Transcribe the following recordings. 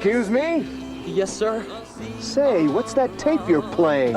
Excuse me? Yes, sir? Say, what's that tape you're playing?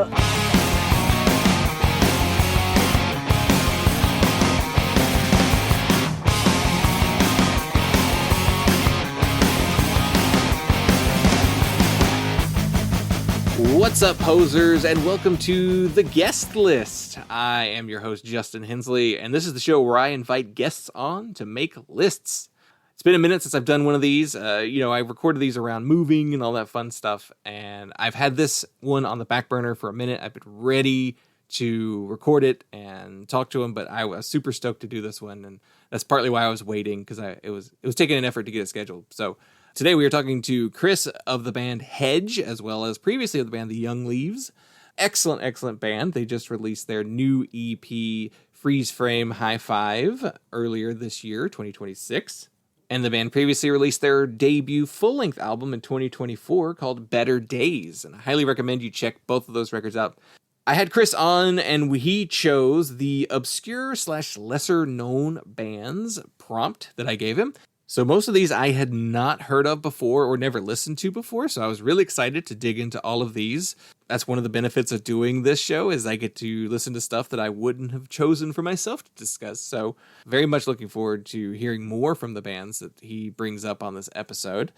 What's up, posers, and welcome to the Guest List. I am your host, Justin Hensley, and this is the show where I invite guests on to make lists. It's been a minute since I've done one of these. I recorded these around moving and all that fun stuff, and I've had this one on the back burner for a minute. I've been ready to record it and talk to him, but I was super stoked to do this one, and that's partly why I was waiting, because it was taking an effort to get it scheduled. So today we are talking to Chris of the band Hedge, as well as previously of the band The Young Leaves. Excellent, excellent band. They just released their new EP, Freeze Frame High Five, earlier this year, 2026. And the band previously released their debut full-length album in 2024 called Better Days. And I highly recommend you check both of those records out. I had Chris on, and he chose the obscure/lesser-known bands prompt that I gave him. So most of these I had not heard of before or never listened to before, so I was really excited to dig into all of these. That's one of the benefits of doing this show, is I get to listen to stuff that I wouldn't have chosen for myself to discuss. So very much looking forward to hearing more from the bands that he brings up on this episode.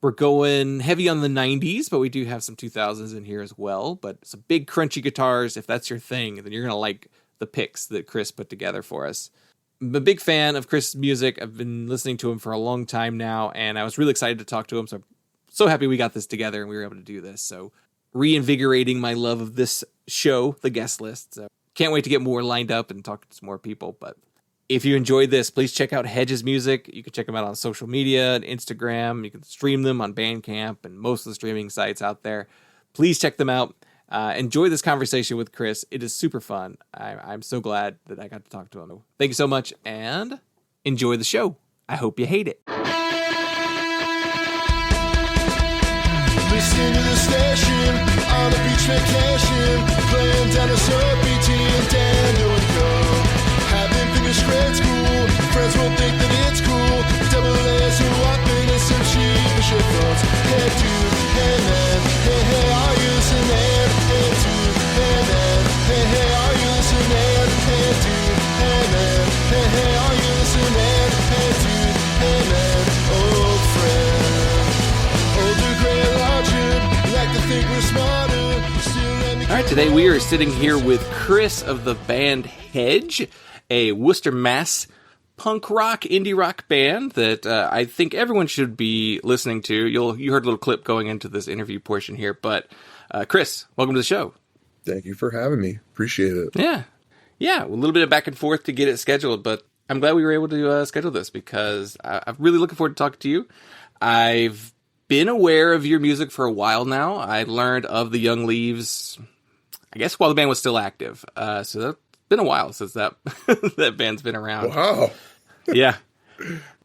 We're going heavy on the 90s, but we do have some 2000s in here as well. But some big crunchy guitars. If that's your thing, then you're going to like the picks that Chris put together for us. I'm a big fan of Chris' music. I've been listening to him for a long time now, and I was really excited to talk to him. So I'm so happy we got this together and we were able to do this. So reinvigorating my love of this show, the Guest List. So can't wait to get more lined up and talk to some more people. But if you enjoyed this, please check out Hedge's music. You can check them out on social media and Instagram. You can stream them on Bandcamp and most of the streaming sites out there. Please check them out. Enjoy this conversation with Chris. It is super fun. I'm so glad that I got to talk to him. Thank you so much, and enjoy the show. I hope you hate it. Listen to the station on a beach vacation, playing down a sub-BT and Daniel and go. Haven't finished grade school, friends won't think that it's cool. Double A's who up in some cheap shit phones. Hey dude, hey man, hey hey, are you listening? Hey dude, hey man, hey hey, are you listening? Hey dude, hey man, hey hey, are you listening? Hey dude, hey man, old friend, older gray larger, like to think we're smarter. All right, today we are sitting here with Chris of the band Hedge, a Worcester, Mass punk rock, indie rock band that I think everyone should be listening to. You heard a little clip going into this interview portion here, but Chris, welcome to the show. Thank you for having me. Appreciate it. Yeah, a little bit of back and forth to get it scheduled, but I'm glad we were able to schedule this because I'm really looking forward to talking to you. I've been aware of your music for a while now. I learned of the Young Leaves, I guess, while the band was still active. So that's been a while since that that band's been around. Wow. Yeah.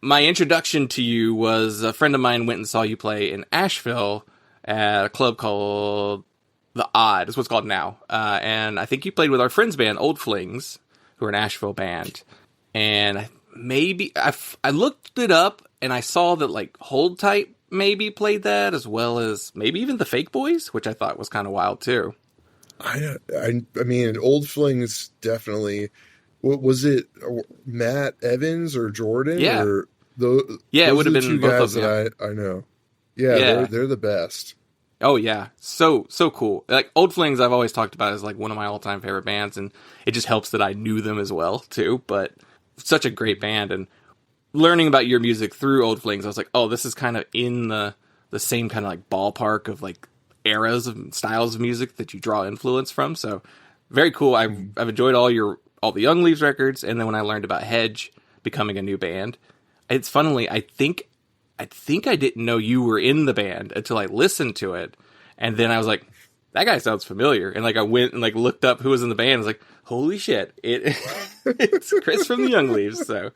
My introduction to you was a friend of mine went and saw you play in Asheville at a club called The Odd, is what's called now. And I think you played with our friend's band, Old Flings, who are an Asheville band. And maybe I looked it up and I saw that like Hold Tight maybe played that, as well as maybe even the Fake Boys, which I thought was kind of wild too. I mean, Old Flings definitely. What was it? Matt Evans or Jordan? Yeah. Or it would have been two both guys of them. that I know. Yeah. They're the best. Oh yeah, so cool. Like Old Flings, I've always talked about as like one of my all-time favorite bands, and it just helps that I knew them as well too. But such a great band, and learning about your music through Old Flings, I was like, oh, this is kind of in the same kind of like ballpark of like eras of styles of music that you draw influence from. So very cool. I've enjoyed all the Young Leaves records, and then when I learned about Hedge becoming a new band, it's funnily, I think I didn't know you were in the band until I listened to it, and then I was like, that guy sounds familiar, and like I went and like looked up who was in the band. I was like, holy shit, it's Chris from the Young Leaves. So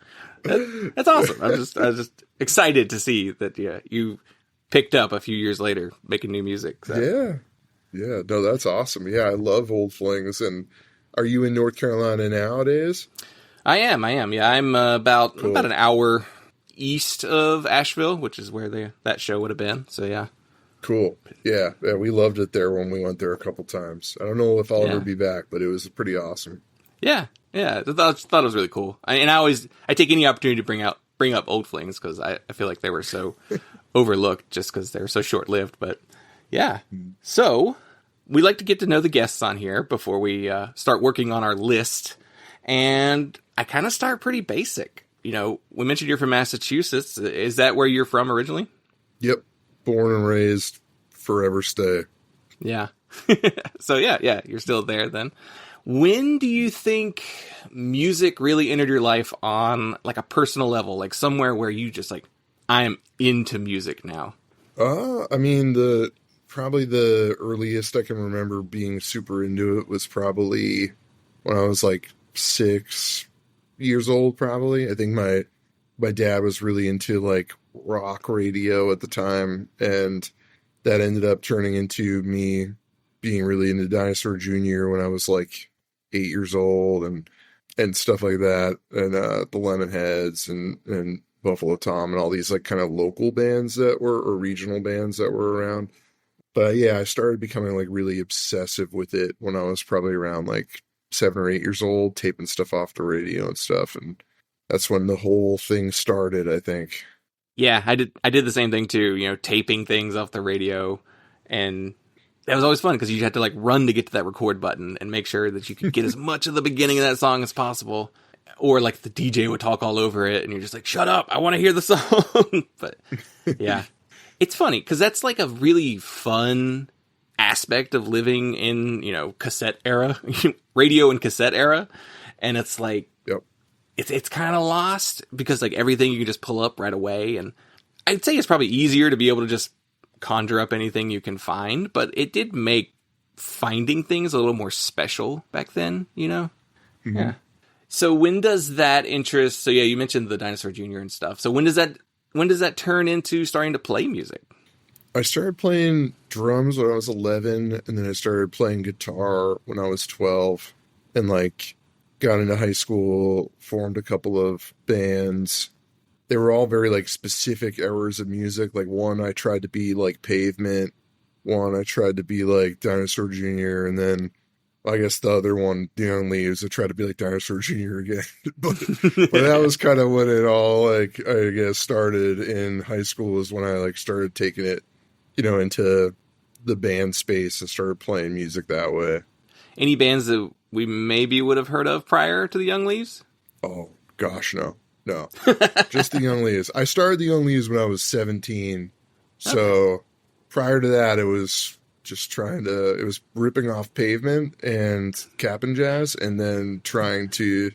that's awesome. I was just excited to see that you picked up a few years later making new music. So. Yeah, no, that's awesome. Yeah, I love Old Flings. And are you in North Carolina nowadays? I am. Yeah, I'm about an hour east of Asheville, which is where that show would have been. So yeah. Cool. Yeah, we loved it there when we went there a couple times. I don't know if I'll Yeah. ever be back, but it was pretty awesome. Yeah, I thought it was really cool. I take any opportunity to bring up old flings because I feel like they were so overlooked just because they were so short lived. But yeah, so we like to get to know the guests on here before we start working on our list, and I kind of start pretty basic. You know, we mentioned you're from Massachusetts. Is that where you're from originally? Yep. Born and raised, forever stay. Yeah. So yeah, you're still there then. When do you think music really entered your life on like a personal level, like somewhere where you just like, I am into music now? I mean, probably the earliest I can remember being super into it was probably when I was like 6 years old, probably. I think my dad was really into like rock radio at the time, and that ended up turning into me being really into Dinosaur Jr. when I was like 8 years old and stuff like that, and the Lemon Heads and Buffalo Tom and all these like kind of local bands or regional bands that were around. But yeah, I started becoming like really obsessive with it when I was probably around like 7 or 8 years old, taping stuff off the radio and stuff, and that's when the whole thing started, I think. Yeah, I did the same thing too, you know, taping things off the radio, and that was always fun because you had to like run to get to that record button and make sure that you could get as much of the beginning of that song as possible. Or like the DJ would talk all over it and you're just like, shut up, I want to hear the song. But yeah, it's funny because that's like a really fun aspect of living in, you know, cassette era, radio and cassette era. And it's like, Yep. it's kind of lost because like everything you can just pull up right away. And I'd say it's probably easier to be able to just conjure up anything you can find, but it did make finding things a little more special back then, you know? Mm-hmm. Yeah. So when does that interest, so yeah, you mentioned the Dinosaur Jr. and stuff. So when does that turn into starting to play music? I started playing drums when I was 11, and then I started playing guitar when I was 12, and like got into high school, formed a couple of bands. They were all very like specific eras of music. Like one, I tried to be like Pavement. One, I tried to be like Dinosaur Jr. And then I guess the other one, The Young Leaves, I tried to be like Dinosaur Jr. again. but that was kind of when it all like, I guess, started in high school was when I like started taking it, you know, into the band space and started playing music that way. Any bands that we maybe would have heard of prior to the Young Leaves? Oh, gosh, no. Just the Young Leaves. I started the Young Leaves when I was 17. So prior to that, it was just it was ripping off Pavement and Cap'n Jazz and then trying to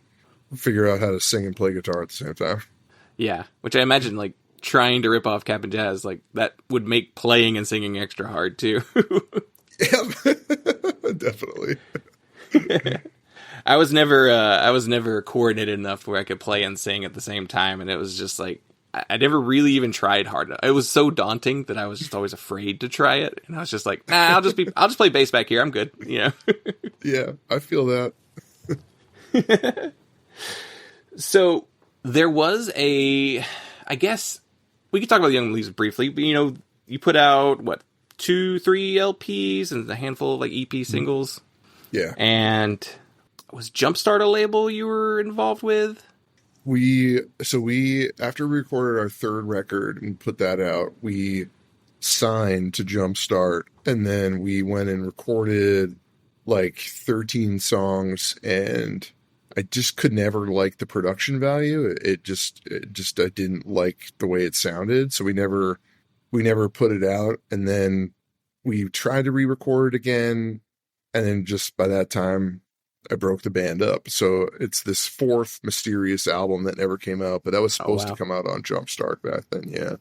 figure out how to sing and play guitar at the same time. Yeah, which I imagine like trying to rip off Cap'n Jazz, like that would make playing and singing extra hard too. Yeah, definitely. I was never coordinated enough where I could play and sing at the same time, and it was just like I never really even tried hard. It was so daunting that I was just always afraid to try it, and I was just like, nah, I'll just play bass back here. I'm good, you know. Yeah, I feel that. So there was I guess we could talk about the Young Leaves briefly, but you know, you put out what 2-3 LPs and a handful of like EP singles. Yeah, and was Jumpstart a label you were involved with? We after we recorded our third record and put that out, we signed to Jumpstart, and then we went and recorded like 13 songs, and I just could never like the production value. It just I didn't like the way it sounded, so we never put it out, and then we tried to re-record it again, and then just by that time I broke the band up. So it's this fourth mysterious album that never came out, but that was supposed to come out on Jumpstart back then. Yeah.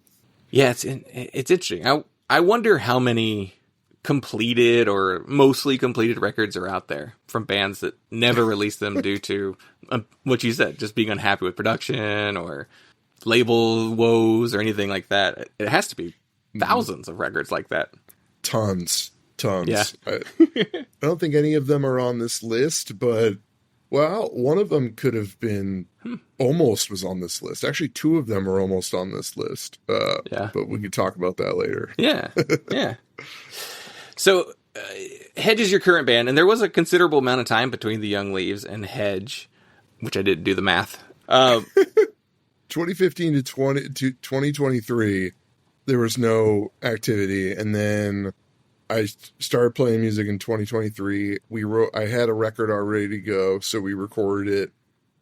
Yeah. It's interesting. I wonder how many completed or mostly completed records are out there from bands that never released them due to what you said, just being unhappy with production or label woes or anything like that. It has to be thousands of records like that. Tons. Yeah. I don't think any of them are on this list, but Well, one of them could have been almost was on this list. Actually, two of them are almost on this list. Yeah. But we can talk about that later. Yeah. Yeah. So, Hedge is your current band, and there was a considerable amount of time between the Young Leaves and Hedge, which I didn't do the math. 2015 to 2023, there was no activity, and then I started playing music in 2023. I had a record all ready to go, so we recorded it,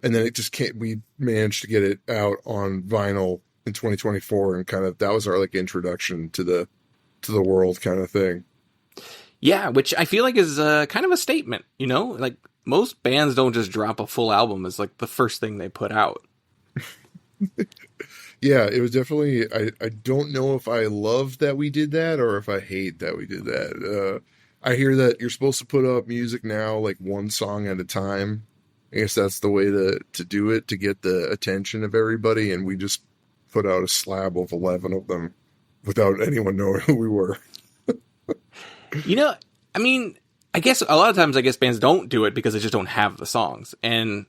and then it just came. We managed to get it out on vinyl in 2024, and kind of that was our like introduction to the world kind of thing. Yeah, which I feel like is kind of a statement, you know? Like, most bands don't just drop a full album as like the first thing they put out. Yeah, it was definitely, I don't know if I love that we did that or if I hate that we did that. I hear that you're supposed to put up music now, like one song at a time. I guess that's the way to do it, to get the attention of everybody. And we just put out a slab of 11 of them without anyone knowing who we were. You know, I mean, I guess a lot of times, bands don't do it because they just don't have the songs. And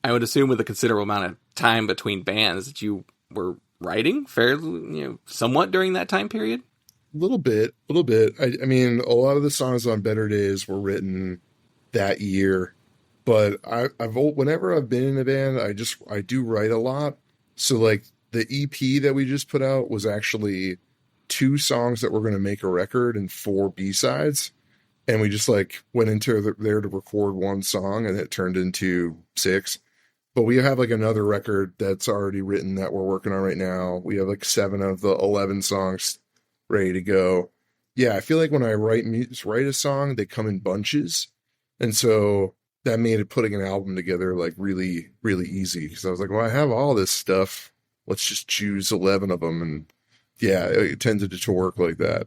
I would assume with a considerable amount of time between bands that you were writing fairly, somewhat during that time period. A little bit. I mean, a lot of the songs on Better Days were written that year, but whenever I've been in a band, I do write a lot. So like the EP that we just put out was actually 2 songs that were going to make a record and 4 B-sides. And we just like went into there to record 1 song, and it turned into 6. But we have like another record that's already written that we're working on right now. We have like 7 of the 11 songs ready to go. Yeah, I feel like when I write a song, they come in bunches. And so that made it putting an album together like really, really easy. Because I was like, well, I have all this stuff. Let's just choose 11 of them. And yeah, it tended to work like that.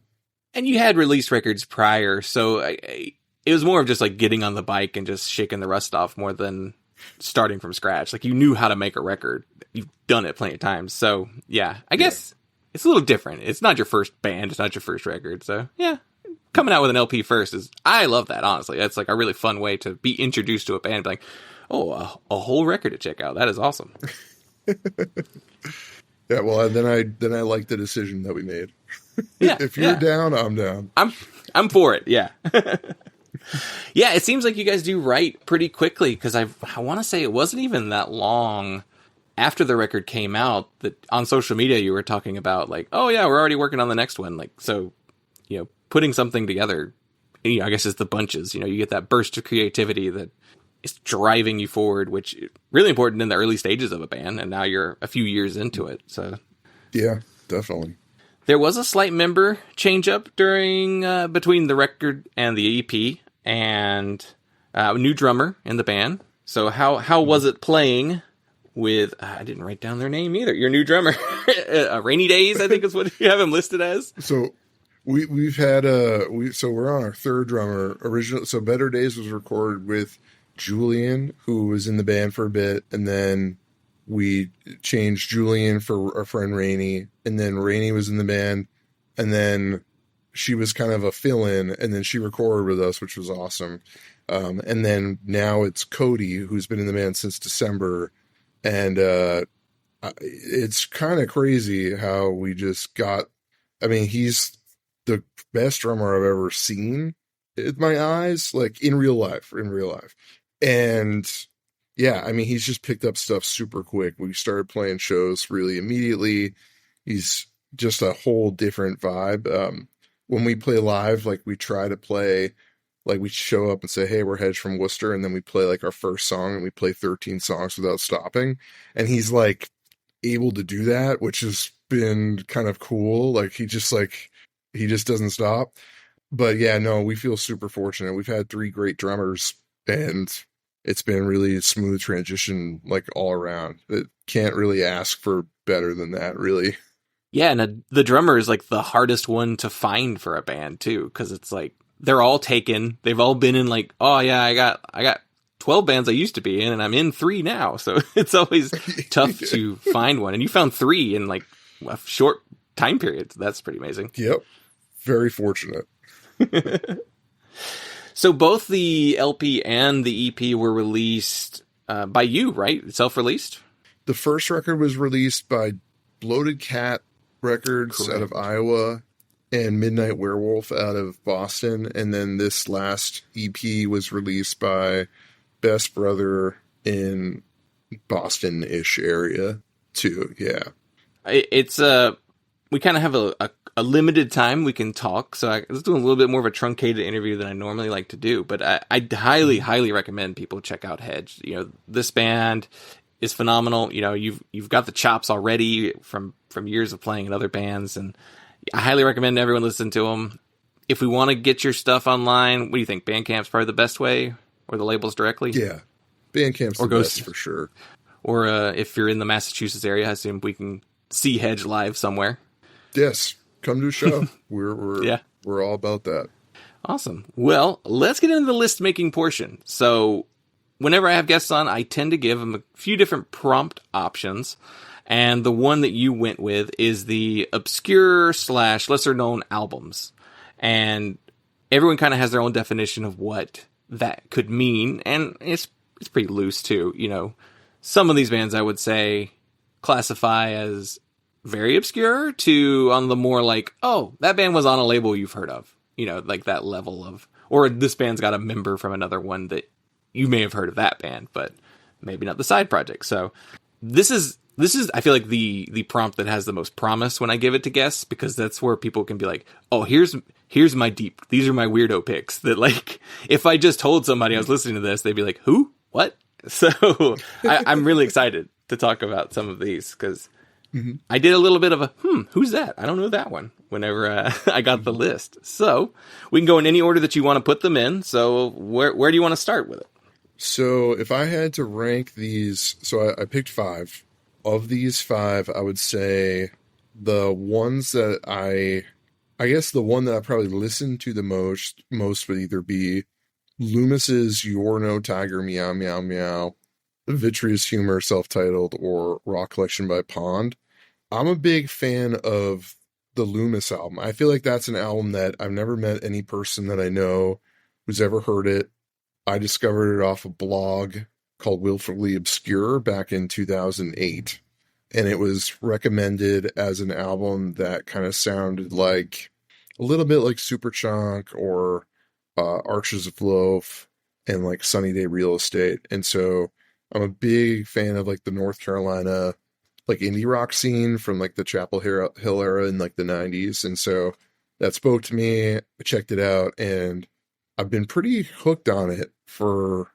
And you had released records prior, so it was more of just like getting on the bike and just shaking the rust off more than starting from scratch. Like, you knew how to make a record. You've done it plenty of times. So yeah, I guess it's a little different. It's not your first band. It's not your first record. So yeah, coming out with an LP first I love that, honestly. That's like a really fun way to be introduced to a band. Like, oh, a whole record to check out. That is awesome. Yeah, well, then I like the decision that we made. Yeah, if you're down, I'm down. I'm for it. Yeah. Yeah, it seems like you guys do write pretty quickly, because I want to say it wasn't even that long after the record came out that on social media you were talking about like, oh yeah, we're already working on the next one. Like, so, putting something together, I guess is the bunches. You get that burst of creativity that is driving you forward, which is really important in the early stages of a band. And now you're a few years into it. So yeah, definitely. There was a slight member change up during between the record and the EP, and a new drummer in the band. So how was it playing with? I didn't write down their name either. Your new drummer, Rainy Days, I think is what you have him listed as. So we've had so we're on our 3rd drummer. So Better Days was recorded with Julian, who was in the band for a bit, and then we changed Julian for our friend Rainy, and then Rainy was in the band, and then she was kind of a fill-in, and then she recorded with us, which was awesome. And then now it's Cody, who's been in the band since December, and it's kind of crazy how we just got. I mean, he's the best drummer I've ever seen in my eyes, like in real life. And yeah, I mean, he's just picked up stuff super quick. We started playing shows really immediately. He's just a whole different vibe. When we play live, like we try to play, like we show up and say, hey, we're Hedge from Worcester. And then we play like our first song and we play 13 songs without stopping. And he's like able to do that, which has been kind of cool. Like he just doesn't stop. But yeah, no, we feel super fortunate. We've had 3 great drummers, and it's been really a smooth transition, like all around. It can't really ask for better than that, really. Yeah, and the drummer is like the hardest one to find for a band too, because it's like they're all taken. They've all been in like, oh yeah, I got 12 bands I used to be in, and I'm in 3 now. So it's always tough to find one. And you found 3 in like a short time period. So that's pretty amazing. Yep, very fortunate. So both the LP and the EP were released by you, right? Self-released? The first record was released by Bloated Cat Records Correct. out of Iowa and Midnight Werewolf out of Boston. And then this last EP was released by Best Brother in Boston-ish area too. Yeah. It's we kind of have a limited time we can talk, so I was doing a little bit more of a truncated interview than I normally like to do. But I highly recommend people check out Hedge. You know, this band is phenomenal. You know, you've got the chops already from years of playing in other bands, and I highly recommend everyone listen to them. If we want to get your stuff online, what do you think? Bandcamp's probably the best way, or the labels directly? Yeah. Bandcamp's the best for sure. Or if you're in the Massachusetts area, I assume we can see Hedge live somewhere. Yes. Come to a show. We're all about that. Awesome. Well, let's get into the list making portion. So whenever I have guests on, I tend to give them a few different prompt options. And the one that you went with is the obscure / lesser known albums. And everyone kind of has their own definition of what that could mean. And it's pretty loose too. You know, some of these bands I would say classify as very obscure to on the more like, oh, that band was on a label you've heard of. You know, like that level of, or this band's got a member from another one that you may have heard of that band, but maybe not the side project. So this is I feel like the prompt that has the most promise when I give it to guests, because that's where people can be like, oh, here's my these are my weirdo picks that, like, if I just told somebody I was listening to this, they'd be like, who? What? So I'm really excited to talk about some of these, because I did a little bit of a, who's that? I don't know that one whenever I got the list. So we can go in any order that you want to put them in. So where do you want to start with it? So if I had to rank these, so I picked 5. Of these 5, I would say the ones that I guess the one that I probably listened to the most would either be Loomis's You're No Tiger Meow Meow Meow, Vitreous Humor self-titled, or Rock Collection by Pond. I'm a big fan of the Loomis album. I feel like that's an album that I've never met any person that I know who's ever heard it. I discovered it off a blog called Willfully Obscure back in 2008. And it was recommended as an album that kind of sounded like a little bit like Superchunk or Arches of Loaf and like Sunny Day Real Estate. And so I'm a big fan of like the North Carolina like indie rock scene from like the Chapel Hill era in like the 90s. And so that spoke to me. I checked it out and I've been pretty hooked on it for,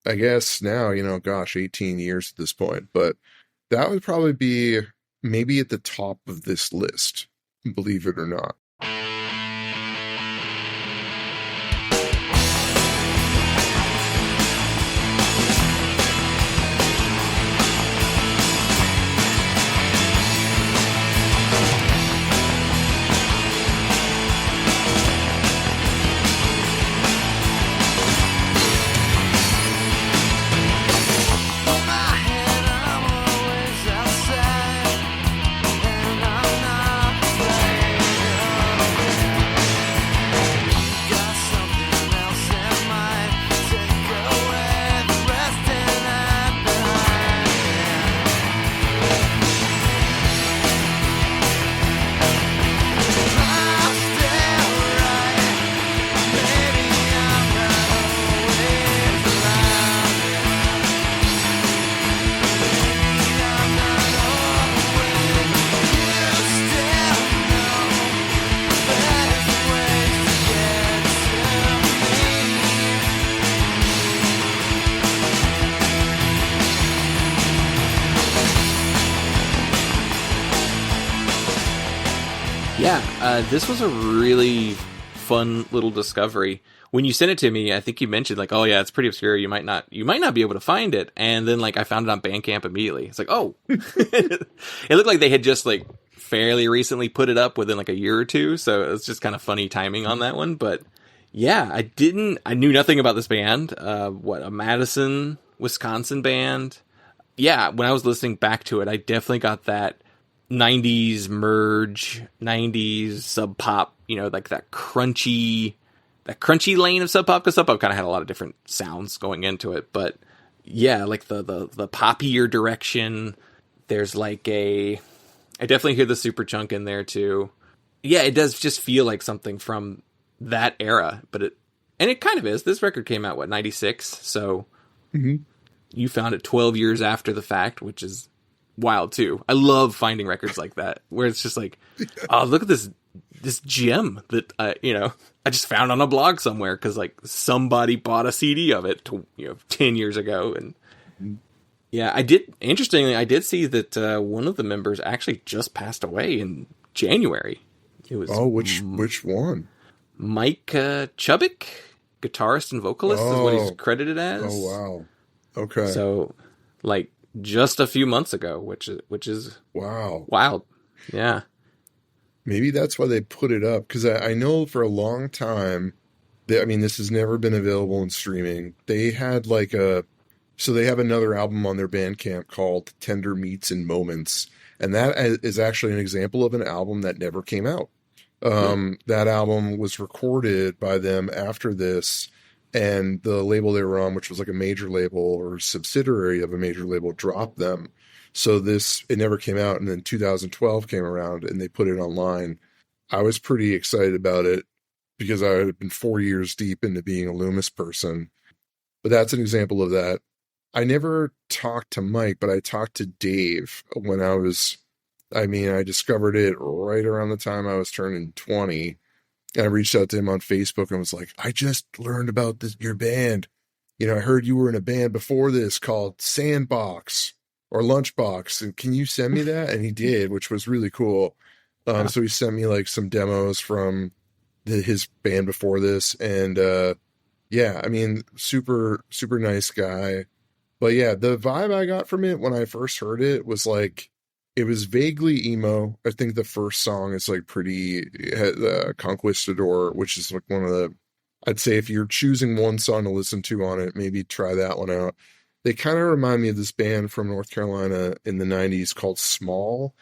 I guess now, 18 years at this point. But that would probably be maybe at the top of this list, believe it or not. This was a really fun little discovery. When you sent it to me, I think you mentioned like, oh yeah, it's pretty obscure. You might not be able to find it. And then like I found it on Bandcamp immediately. It's like, oh, it looked like they had just like fairly recently put it up within like a year or two. So it's just kind of funny timing on that one. But yeah, I knew nothing about this band. A Madison, Wisconsin band. Yeah. When I was listening back to it, I definitely got that 90s merge, 90s sub pop, like that crunchy that crunchy lane of Sub Pop, because Sub Pop kind of had a lot of different sounds going into it. But yeah, like the poppier direction. There's like I definitely hear the super chunk in there too. Yeah, it does just feel like something from that era, but it kind of is. This record came out, what, 96? So you found it 12 years after the fact, which is wild too. I love finding records like that, where it's just like, oh, look at this gem that, I just found on a blog somewhere, because like somebody bought a CD of it 10 years ago. And yeah, I did see that one of the members actually just passed away in January. It was which one? Mike Chubbuck, guitarist and vocalist, is what he's credited as. Oh wow, okay. So, like, just a few months ago, which is wow, wild. Yeah, maybe that's why they put it up, because I know for a long time, this has never been available in streaming. They had so they have another album on their Bandcamp called Tender Meats and Moments, and that is actually an example of an album that never came out. That album was recorded by them after this, and the label they were on, which was like a major label or subsidiary of a major label, dropped them. So it never came out, and then 2012 came around and they put it online. I was pretty excited about it because I had been 4 years deep into being a Loomis person. But that's an example of that. I never talked to Mike, but I talked to Dave when I discovered it right around the time I was turning 20. And I reached out to him on Facebook and was like, I just learned about your band. I heard you were in a band before this called Sandbox or Lunchbox. And can you send me that? And he did, which was really cool. So he sent me like some demos from his band before this. And super, super nice guy. But yeah, the vibe I got from it when I first heard it was like, it was vaguely emo. I think the first song is like pretty Conquistador, which is like I'd say if you're choosing one song to listen to on it, maybe try that one out. They kind of remind me of this band from North Carolina in the 90s called Small.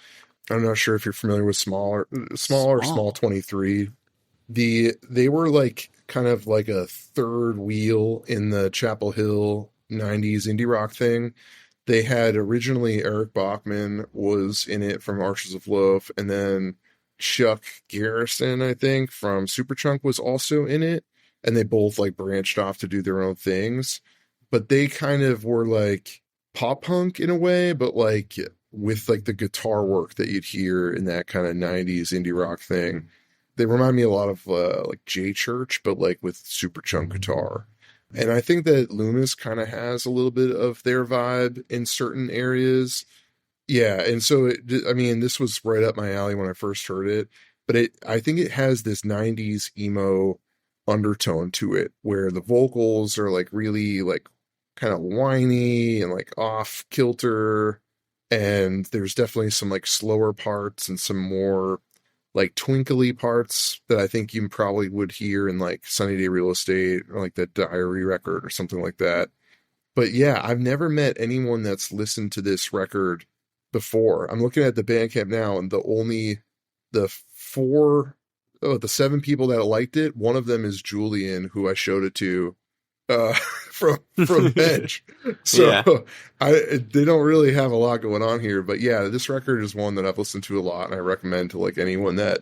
I'm not sure if you're familiar with Small or Small 23. They were like kind of like a third wheel in the Chapel Hill 90s indie rock thing. They had originally Eric Bachman was in it from Archers of Loaf, and then Chuck Garrison, I think, from Superchunk was also in it, and they both like branched off to do their own things. But they kind of were like pop punk in a way, but like with like the guitar work that you'd hear in that kind of 90s indie rock thing. They remind me a lot of like J Church, but like with Superchunk guitar. And I think that Loomis kind of has a little bit of their vibe in certain areas. Yeah, and so, this was right up my alley when I first heard it. But I think it has this 90s emo undertone to it, where the vocals are like really like kind of whiny and like off kilter. And there's definitely some like slower parts and some more like twinkly parts that I think you probably would hear in like Sunny Day Real Estate or like that Diary record or something like that. But yeah, I've never met anyone that's listened to this record before. I'm looking at the Bandcamp now, and the 7 people that liked it, one of them is Julian, who I showed it to from Hedge. So yeah. They don't really have a lot going on here, but yeah, this record is one that I've listened to a lot, and I recommend to like anyone that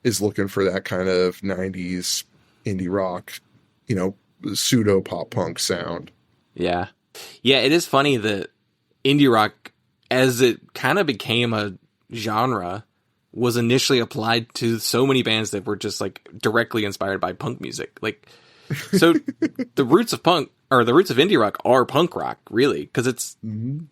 is looking for that kind of 90s indie rock, pseudo pop punk sound. Yeah. It is funny that indie rock, as it kind of became a genre, was initially applied to so many bands that were just like directly inspired by punk music. Like, so the roots of punk, or the roots of indie rock, are punk rock, really, because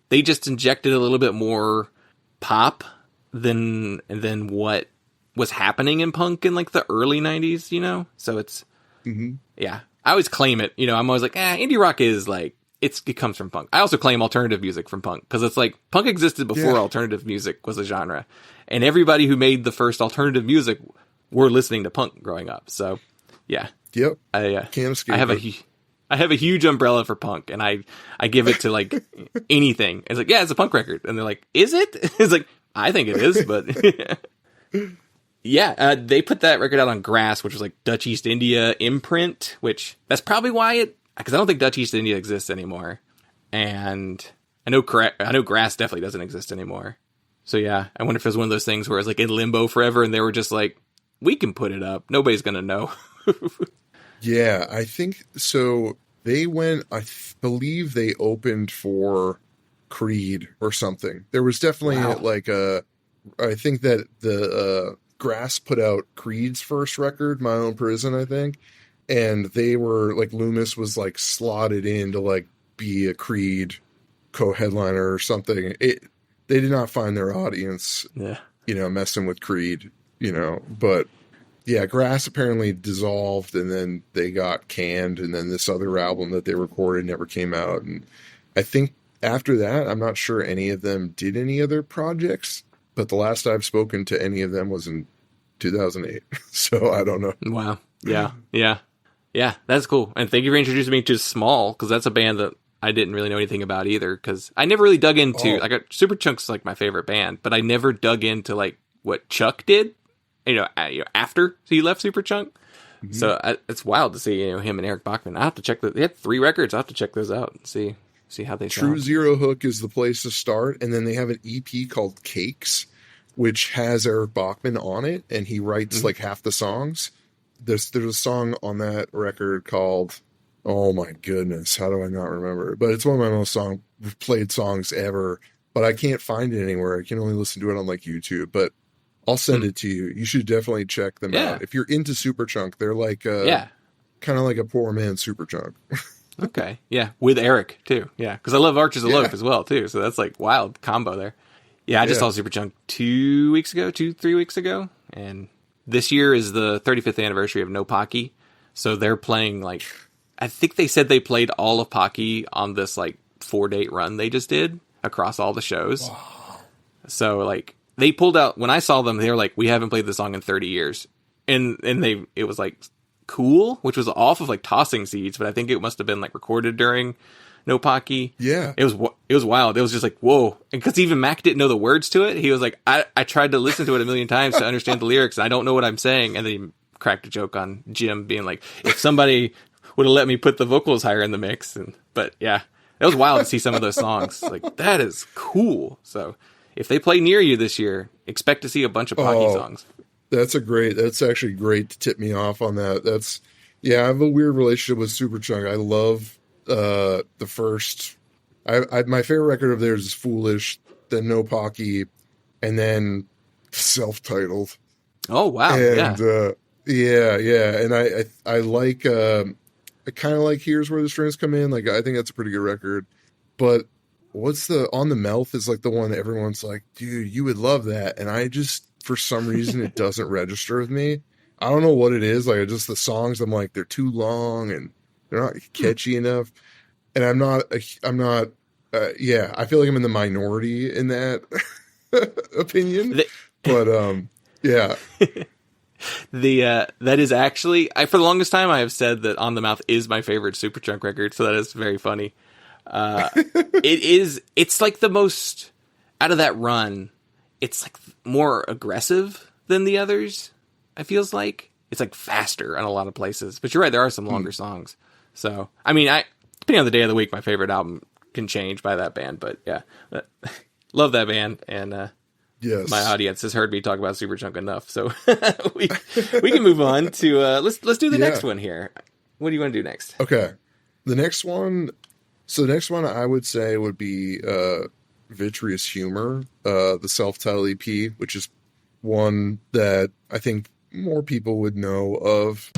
they just injected a little bit more pop than what was happening in punk in like the early 90s, so it's yeah, I always claim it, I'm always like, indie rock is like, it comes from punk. I also claim alternative music from punk, because it's like punk existed before alternative music was a genre, and everybody who made the first alternative music were listening to punk growing up. So yeah. Yep. I have a huge umbrella for punk, and I give it to like anything. It's like, yeah, it's a punk record, and they're like, is it? It's like, I think it is, but Yeah, they put that record out on Grass, which was like Dutch East India imprint, which that's probably why because I don't think Dutch East India exists anymore. And I know Grass definitely doesn't exist anymore. So yeah, I wonder if it was one of those things where it's like in limbo forever and they were just like, we can put it up. Nobody's going to know. Yeah, I think so. They went, believe they opened for Creed or something. There was definitely I think that the Grass put out Creed's first record, My Own Prison, I think. And they were like, Loomis was like slotted in to like be a Creed co-headliner or something. They did not find their audience, messing with Creed, but yeah, Grass apparently dissolved and then they got canned. And then this other album that they recorded never came out. And I think after that, I'm not sure any of them did any other projects, but the last I've spoken to any of them was in 2008. So I don't know. Wow. Yeah, that's cool. And thank you for introducing me to Small, because that's a band that I didn't really know anything about either, because I never really dug into, Superchunk's like my favorite band, but I never dug into like what Chuck did, after he left Superchunk. Mm-hmm. So it's wild to see, him and Eric Bachman. I have to check they had 3 records. I have to check those out and see how they sound. True Zero Hook is the place to start. And then they have an EP called Cakes, which has Eric Bachman on it. And he writes like half the songs. There's a song on that record called, oh my goodness, how do I not remember it? But it's one of my most played songs ever, but I can't find it anywhere. I can only listen to it on like YouTube, but I'll send it to you. You should definitely check them out. If you're into Superchunk, they're like kind of like a poor man's Superchunk. Okay. Yeah. With Eric too. Yeah. Cause I love Arches of Loaf as well too. So that's like wild combo there. Yeah. I just saw Superchunk 3 weeks ago. And this year is the 35th anniversary of No Pocky. So they're playing like, I think they said they played all of Pocky on this like 4-date run they just did across all the shows. Wow. So like they pulled out, when I saw them, they were like, we haven't played this song in 30 years. And it was like Cool, which was off of like Tossing Seeds, but I think it must have been like recorded during No Pocky. Yeah. It was wild. It was just like, whoa. And because even Mac didn't know the words to it. He was like, I tried to listen to it a million times to understand the lyrics, and I don't know what I'm saying. And then he cracked a joke on Jim being like, if somebody would have let me put the vocals higher in the mix. But yeah, it was wild to see some of those songs. Like, that is cool. So if they play near you this year, expect to see a bunch of Pocky songs. That's actually great to tip me off on that. I have a weird relationship with Superchunk. I love the first, my favorite record of theirs is Foolish, then No Pocky, and then self-titled. Oh, wow. And, and I like, I kind of like Here's Where the Strings Come In. Like, I think that's a pretty good record. But what's the On the Mouth is like the one that everyone's like, dude, you would love that. And I just, for some reason, it doesn't register with me. I don't know what it is. Like, just the songs, I'm like, they're too long and they're not catchy enough. And I feel like I'm in the minority in that opinion. Yeah. That is actually, for the longest time I have said that On the Mouth is my favorite Superchunk record, so that is very funny. It's like the most, out of that run, it's like more aggressive than the others. It feels like it's like faster in a lot of places, but you're right, there are some longer songs. So I mean, depending on the day of the week, my favorite album can change by that band, but yeah, love that band. And yes, my audience has heard me talk about Superchunk enough, so we can move on to let's do the next one here. What do you want to do next? Okay, the next one I would say would be Vitreous Humor, the self-titled EP, which is one that I think more people would know of.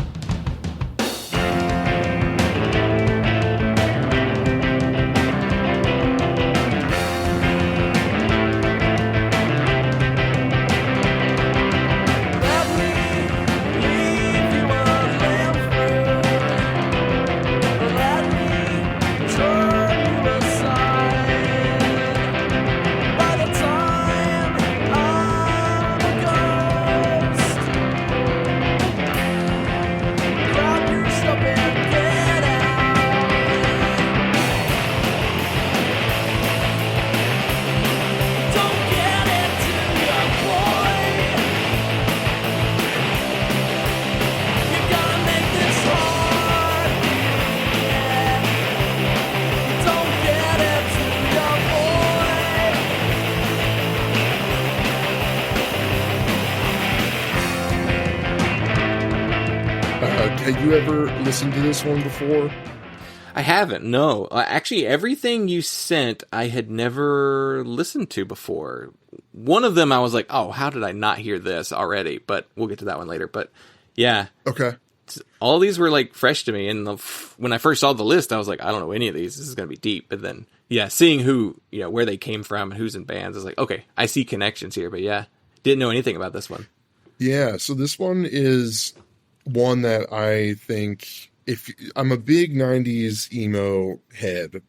Had you ever listened to this one before? I haven't, no. Actually, everything you sent, I had never listened to before. One of them, I was like, oh, how did I not hear this already? But we'll get to that one later. But yeah. Okay. All these were like fresh to me. And when I first saw the list, I was like, I don't know any of these. This is going to be deep. But then, yeah, seeing who, where they came from and who's in bands, I was like, okay, I see connections here. But yeah, didn't know anything about this one. Yeah. So this one is one that I think, if I'm a big 90s emo head,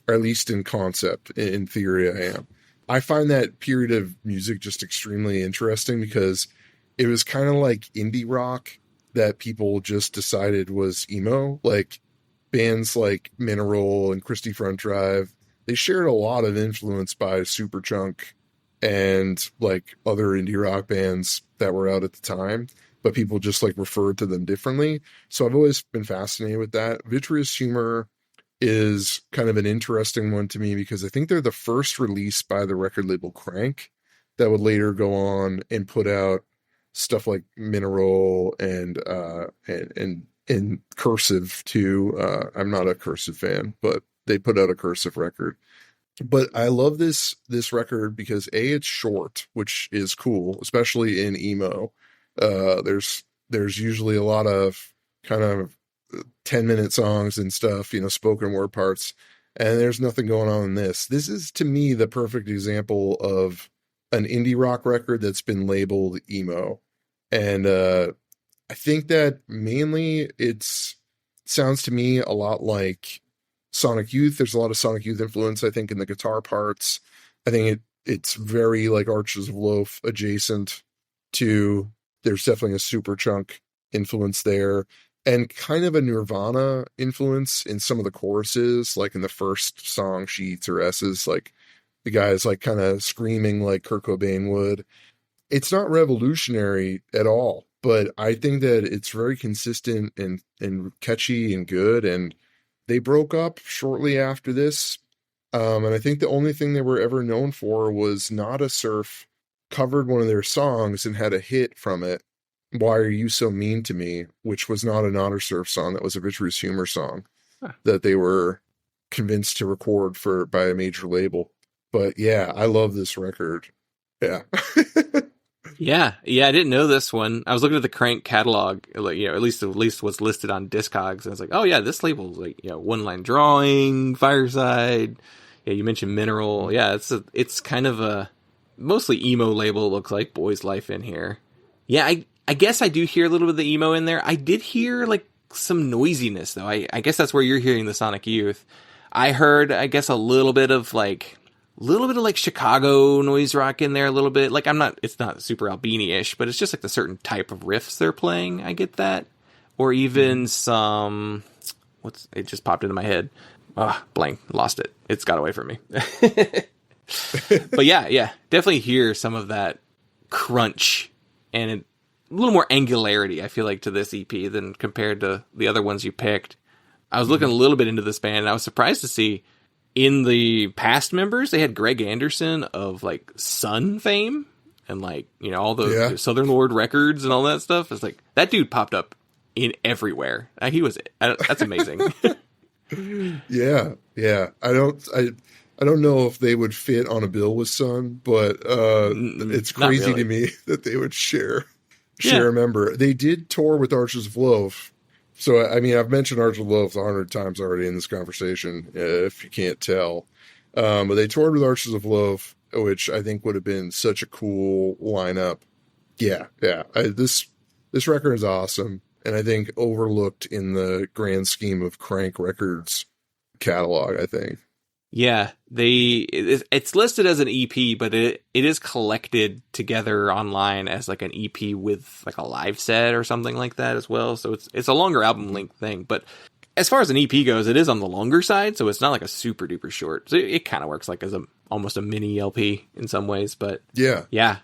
or at least in concept, in theory I am. I find that period of music just extremely interesting because it was kind of like indie rock that people just decided was emo. Like bands like Mineral and Christie Front Drive, they shared a lot of influence by Superchunk and like other indie rock bands that were out at the time, but people just like referred to them differently. So I've always been fascinated with that. Vitreous Humor is kind of an interesting one to me because I think they're the first release by the record label Crank that would later go on and put out stuff like Mineral and Cursive too. I'm not a Cursive fan, but they put out a Cursive record. But I love this record because A, it's short, which is cool, especially in emo. There's usually a lot of kind of 10-minute songs and stuff, spoken word parts, and there's nothing going on in this. This is, to me, the perfect example of an indie rock record that's been labeled emo. And I think that mainly sounds to me a lot like Sonic Youth. There's a lot of Sonic Youth influence, I think, in the guitar parts. I think it's very like Arches of Loaf adjacent to, there's definitely a Superchunk influence there, and kind of a Nirvana influence in some of the choruses, like in the first song, Sheets or Esses, like the guy is like kind of screaming like Kurt Cobain would. It's not revolutionary at all, but I think that it's very consistent and catchy and good. And they broke up shortly after this. And I think the only thing they were ever known for was Nada Surf covered one of their songs and had a hit from it, Why Are You So Mean to Me, which was not a Nada Surf song. That was a Vitreous Humor song that they were convinced to record by a major label. But yeah, I love this record. Yeah. Yeah, I didn't know this one. I was looking at the Crank catalog, like, at least what's listed on Discogs, and I was like, oh yeah, this label's like, One Line Drawing, Fireside. Yeah, you mentioned Mineral. Yeah, it's kind of a mostly emo label. It looks like Boy's Life in here. Yeah, I guess I do hear a little bit of the emo in there. I did hear like some noisiness though. I guess that's where you're hearing the Sonic Youth. I heard, I guess, a little bit of like Chicago noise rock in there a little bit. Like it's not super Albini-ish, but it's just like the certain type of riffs they're playing. I get that. Or even some, it just popped into my head. Blank, lost it. It's got away from me. But yeah, definitely hear some of that crunch and a little more angularity, I feel like, to this EP than compared to the other ones you picked. I was looking a little bit into this band, and I was surprised to see in the past members, they had Greg Anderson of like Sun fame and like, all the Southern Lord records and all that stuff. It's like that dude popped up in everywhere. That's amazing. Yeah. I don't know if they would fit on a bill with Sun, but it's crazy to me that they would share a member. They did tour with Arches of Loaf. So, I mean, I've mentioned Arches of Loaf 100 times already in this conversation, if you can't tell. But they toured with Arches of Loaf, which I think would have been such a cool lineup. Yeah. This record is awesome, and I think overlooked in the grand scheme of Crank Records catalog, I think. Yeah, it's listed as an EP, but it is collected together online as like an EP with like a live set or something like that as well. So it's a longer album length thing. But as far as an EP goes, it is on the longer side, so it's not like a super duper short. So it kind of works like as almost a mini LP in some ways. But yeah.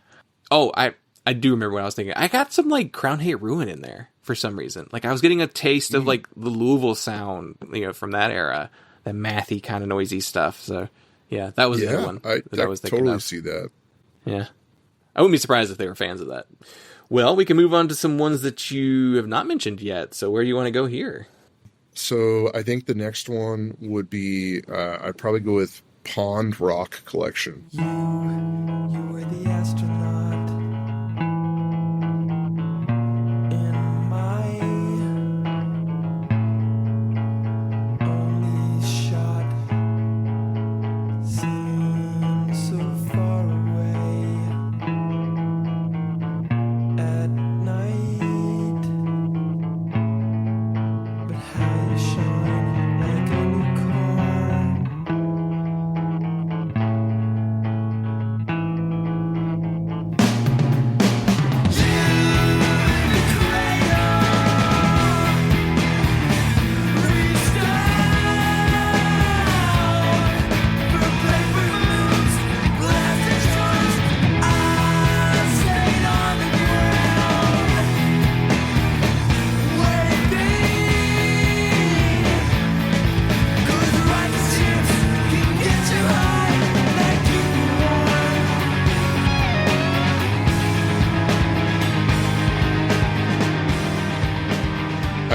Oh, I do remember what I was thinking. I got some like Crown Hate Ruin in there for some reason. Like I was getting a taste of like the Louisville sound, from that era. That mathy kind of noisy stuff. So yeah, that was the good one. I was thinking totally see that. Yeah. I wouldn't be surprised if they were fans of that. Well, we can move on to some ones that you have not mentioned yet. So where do you want to go here? So I think the next one would be, I'd probably go with Pond Rock Collection. You were the astronaut in my only shot. Seems so far away at night, but how you shine like a new car.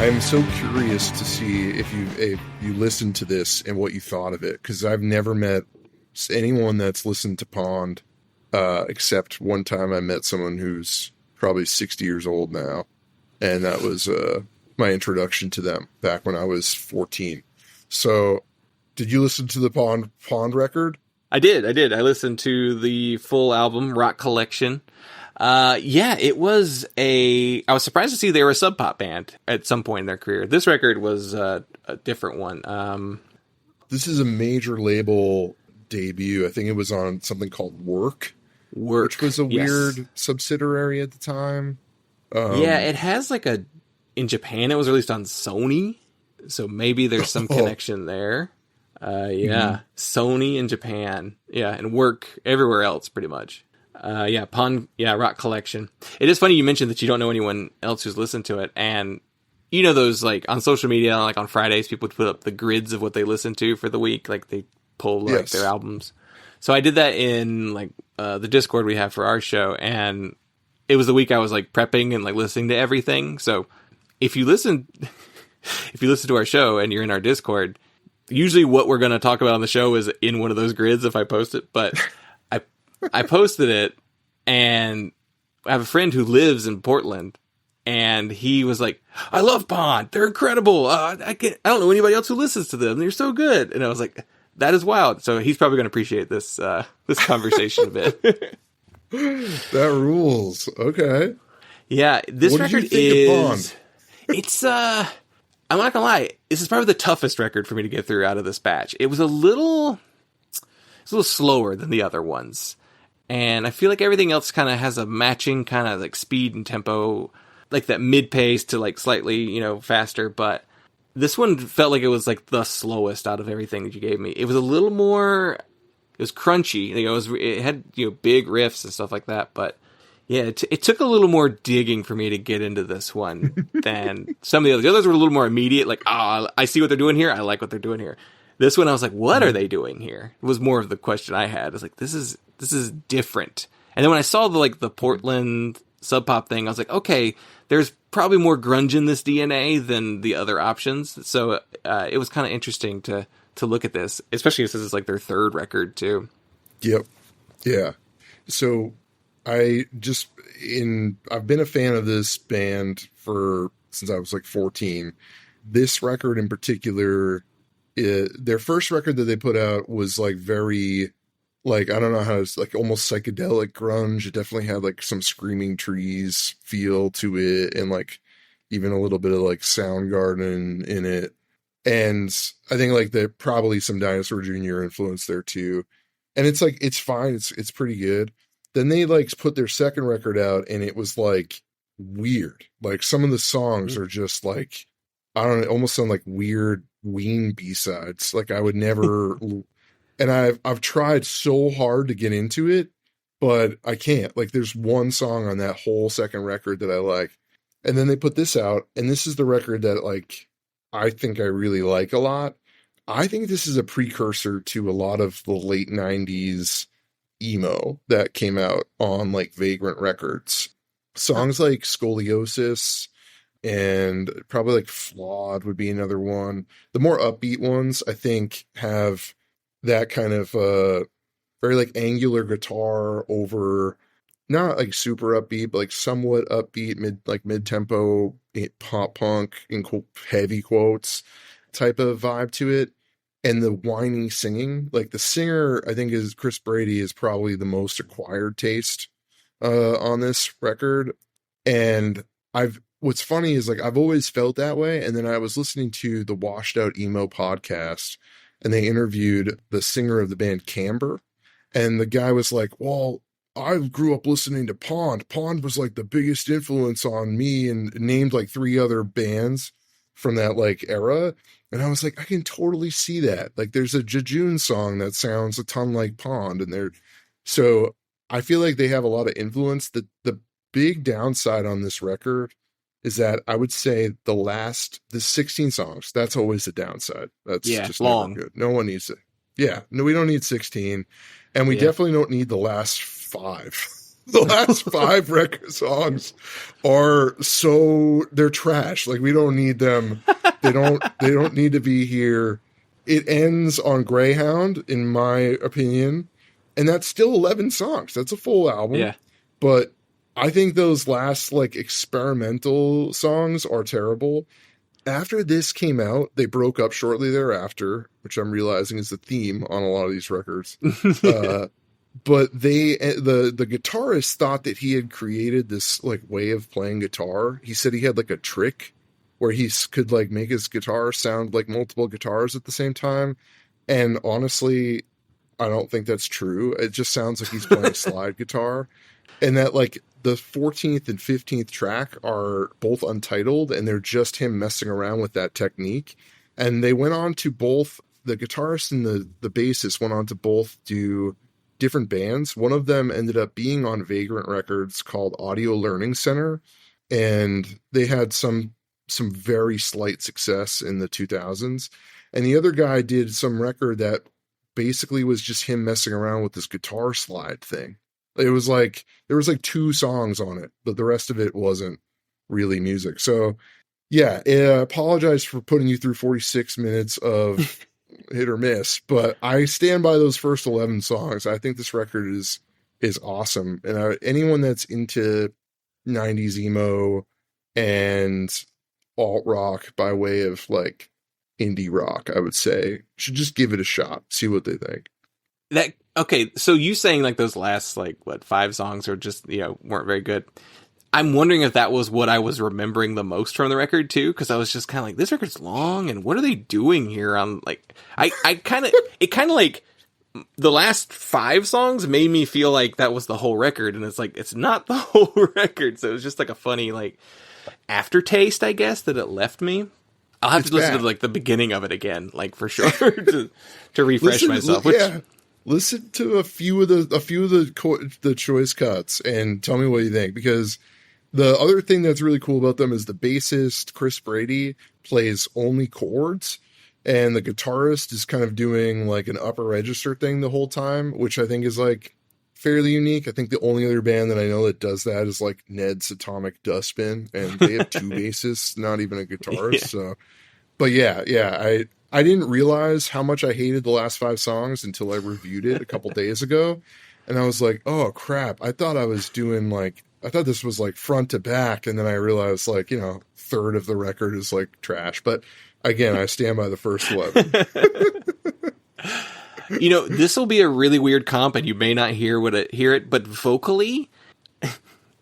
I'm so curious to see if you listened to this and what you thought of it, because I've never met anyone that's listened to Pond, except one time I met someone who's probably 60 years old now, and that was my introduction to them back when I was 14. So, did you listen to the Pond record? I did. I listened to the full album, Rock Collection. Yeah, it was I was surprised to see they were a sub pop band at some point in their career. This record was a different one. This is a major label debut. I think it was on something called Work, which was a weird subsidiary at the time. Yeah, it has in Japan it was released on Sony, so maybe there's some connection there. Sony in Japan. Yeah, and Work everywhere else pretty much. Rock Collection. It is funny you mentioned that you don't know anyone else who's listened to it, and you know those on social media, on Fridays, people would put up the grids of what they listen to for the week, they pull their albums. So I did that in the Discord we have for our show, and it was the week I was prepping and listening to everything. So if you listen to our show and you're in our Discord, usually what we're going to talk about on the show is in one of those grids if I post it, but I posted it, and I have a friend who lives in Portland, and he was like, "I love Pond. They're incredible. I don't know anybody else who listens to them. They're so good." And I was like, "That is wild." So he's probably going to appreciate this conversation a bit. That rules. Okay. Yeah, this what record did you think of Pond? It's I'm not gonna lie, this is probably the toughest record for me to get through out of this batch. It was a little slower than the other ones. And I feel like everything else kind of has a matching kind of speed and tempo, that mid pace to slightly, faster. But this one felt like it was the slowest out of everything that you gave me. It was a little more, it was crunchy. It had, big riffs and stuff like that. But yeah, it took a little more digging for me to get into this one than some of the others. The others were a little more immediate. I see what they're doing here. I like what they're doing here. This one, I was like, what are they doing here? It was more of the question I had. I was like, this is different. And then when I saw the Portland Sub Pop thing, I was like, okay, there's probably more grunge in this DNA than the other options. So it was kind of interesting to look at this, especially since it's their third record too. Yep. Yeah. So I've been a fan of this band since I was 14. This record in particular, their first record that they put out was very, I don't know how to, almost psychedelic grunge. It definitely had some Screaming Trees feel to it, and even a little bit of Soundgarden in it. And I think there probably some Dinosaur Jr. influence there too. And it's it's fine. It's pretty good. Then they put their second record out, and it was weird. Some of the songs are just I don't know, almost sound like weird Ween B-sides. I would never, and I've tried so hard to get into it, but I can't. There's one song on that whole second record that I like. And then they put this out, and this is the record that I think I really like a lot. I think this is a precursor to a lot of the late 90s emo that came out on Vagrant Records. Songs like Scoliosis and probably like Flawed would be another one. The more upbeat ones, I think, have that kind of very like angular guitar over, not like super upbeat, but like somewhat upbeat, mid tempo pop punk in heavy quotes type of vibe to it. And the whiny singing, like the singer, I think is Chris Brady, is probably the most acquired taste on this record. And what's funny is like I've always felt that way. And then I was listening to the Washed Out Emo podcast, and they interviewed the singer of the band Camber, and the guy was like, well, I grew up listening to Pond. Pond was like the biggest influence on me, and named like 3 other bands from that like era. And I was like, I can totally see that. Like there's a Jejune song that sounds a ton like Pond, and so I feel like they have a lot of influence. The big downside on this record is that I would say the 16 songs, that's always the downside. That's just long. Never good. No one needs it. Yeah. No, we don't need 16. And we definitely don't need the last 5. The last 5 record songs they're trash. Like we don't need them. They don't need to be here. It ends on Greyhound, in my opinion. And that's still 11 songs. That's a full album. Yeah. But I think those last like experimental songs are terrible. After this came out, they broke up shortly thereafter, which I'm realizing is the theme on a lot of these records. But the guitarist thought that he had created this like way of playing guitar. He said he had like a trick where he could like make his guitar sound like multiple guitars at the same time. And honestly, I don't think that's true. It just sounds like he's playing slide guitar. And that like the 14th and 15th track are both untitled, and they're just him messing around with that technique. And they went on to both, the guitarist and the bassist went on to both do different bands. One of them ended up being on Vagrant Records called Audio Learning Center, and they had some very slight success in the 2000s. And the other guy did some record that basically was just him messing around with this guitar slide thing. It was like, there was like 2 songs on it, but the rest of it wasn't really music. So yeah, I apologize for putting you through 46 minutes of hit or miss, but I stand by those first 11 songs. I think this record is awesome. And anyone that's into 90s emo and alt rock by way of like indie rock, I would say should just give it a shot, see what they think. Okay, so you saying like those last like 5 songs are just, weren't very good. I'm wondering if that was what I was remembering the most from the record too, because I was just kind of like, this record's long, and what are they doing here? On like, it kind of like the last 5 songs made me feel like that was the whole record, and it's like it's not the whole record. So it was just like a funny like aftertaste, I guess, that it left me. I'll have to listen to like the beginning of it again, like for sure, to refresh myself. Listen to a few of the choice cuts and tell me what you think, because the other thing that's really cool about them is the bassist Chris Brady plays only chords, and the guitarist is kind of doing like an upper register thing the whole time, which I think is like fairly unique. I think the only other band that I know that does that is like Ned's Atomic Dustbin, and they have 2 bassists, not even a guitarist. Yeah. So, but yeah, I didn't realize how much I hated the last 5 songs until I reviewed it a couple days ago. And I was like, oh crap. I thought this was like front to back. And then I realized like, third of the record is like trash. But again, I stand by the first 11. This will be a really weird comp, and you may not hear it, but vocally,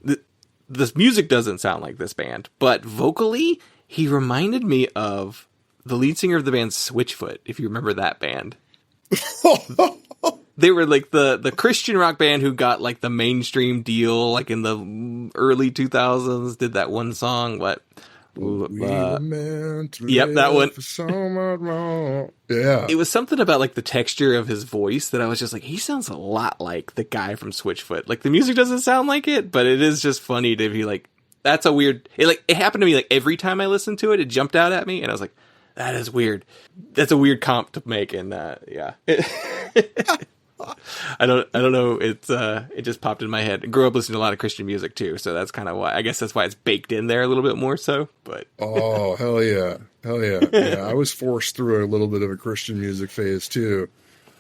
the music doesn't sound like this band, but vocally, he reminded me of the lead singer of the band Switchfoot, if you remember that band. They were like the Christian rock band who got like the mainstream deal like in the early 2000s, did that one song, yep, that one. Yeah. It was something about like the texture of his voice that I was just like, he sounds a lot like the guy from Switchfoot. Like the music doesn't sound like it, but it is just funny to be like, that's a weird, it happened to me like every time I listened to it, it jumped out at me, and I was like, that is weird. That's a weird comp to make, and yeah. I don't know. It just popped in my head. I grew up listening to a lot of Christian music too, so that's kind of why. I guess that's why it's baked in there a little bit more so. But Oh, hell yeah. Hell yeah. Yeah, I was forced through a little bit of a Christian music phase too.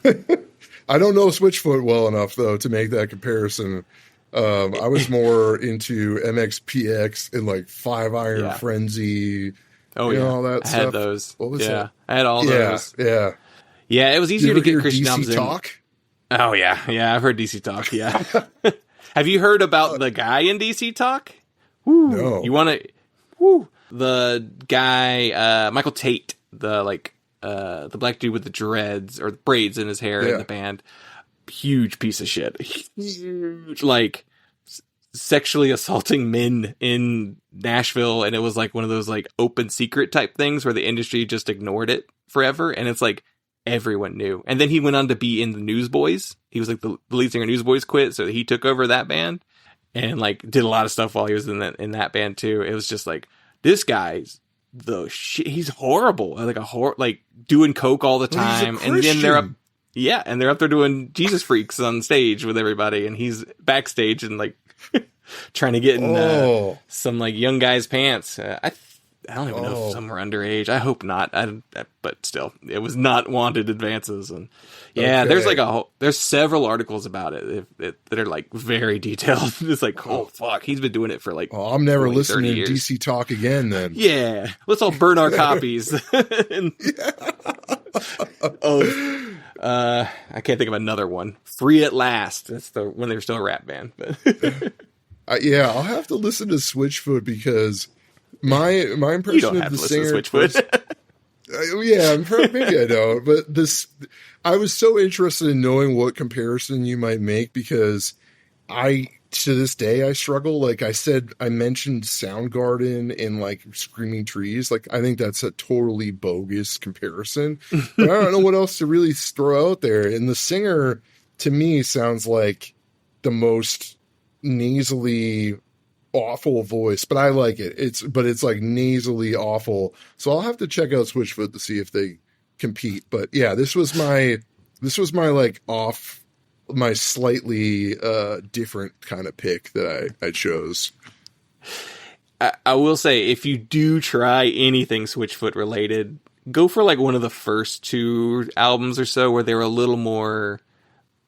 I don't know Switchfoot well enough though to make that comparison. I was more into MXPX and like Five Iron Frenzy. Oh you yeah, know, all that I stuff. had those. What was yeah, that? I had all those. Yeah. Yeah, it was Did easier you to ever get hear Christian DC albums in. Talk? Oh yeah, I've heard DC Talk. Yeah. Have you heard about the guy in DC Talk? Woo. No. You want to? Woo. The guy, Michael Tate, the black dude with the dreads or braids in his hair in the band. Huge piece of shit. Huge, like sexually assaulting men in Nashville, and it was like one of those like open secret type things where the industry just ignored it forever, and it's like everyone knew. And then he went on to be in the Newsboys. He was like the lead singer of Newsboys quit, so he took over that band and like did a lot of stuff while he was in that band too. It was just like, this guy's the shit. He's horrible, like doing coke all the time, and then they're up. Yeah, and they're up there doing Jesus Freaks on stage with everybody, and he's backstage and like trying to get in some like young guy's pants. I don't even know if some were underage. I hope not. But still, it was not wanted advances. And there's like there's several articles about it that are like very detailed. It's like, oh fuck, he's been doing it for like. Oh, I'm never 20, listening to years. DC Talk again. Then yeah, let's all burn our copies. I can't think of another one. Free at Last. That's when they were still a rap band. But I'll have to listen to Switchfoot because my impression you don't of have the to listen singer. to Switchfoot. Maybe I don't. But I was so interested in knowing what comparison you might make because to this day I struggle. Like I said, I mentioned Soundgarden and like Screaming Trees. Like I think that's a totally bogus comparison. But I don't know what else to really throw out there. And the singer to me sounds like the most nasally awful voice, but I like it. It's like nasally awful. So I'll have to check out Switchfoot to see if they compete. But yeah, this was my like off my slightly different kind of pick that I chose. I will say, if you do try anything Switchfoot related, go for like one of the first two albums or so where they were a little more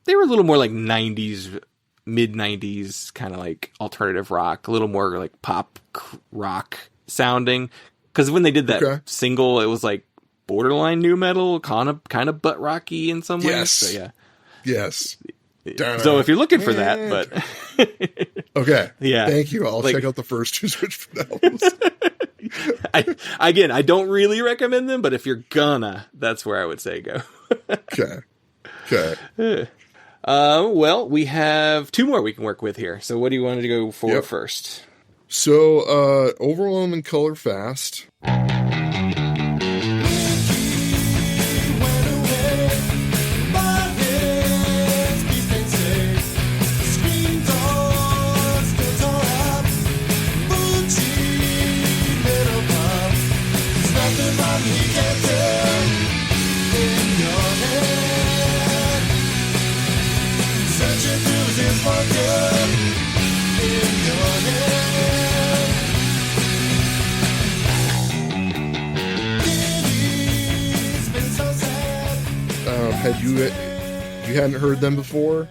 like 90s, mid 90s kind of like alternative rock, a little more like pop rock sounding. Because when they did that single, it was like borderline new metal, kind of butt rocky in some ways. So yeah. Yes. So if you're looking for that, but okay, yeah, thank you. I'll check out the first two Switchfoot albums. I don't really recommend them, but if you're gonna, that's where I would say go. Okay. Well, we have two more we can work with here. So what do you want to go for first? So, Overwhelming Colorfast. Had you hadn't heard them before?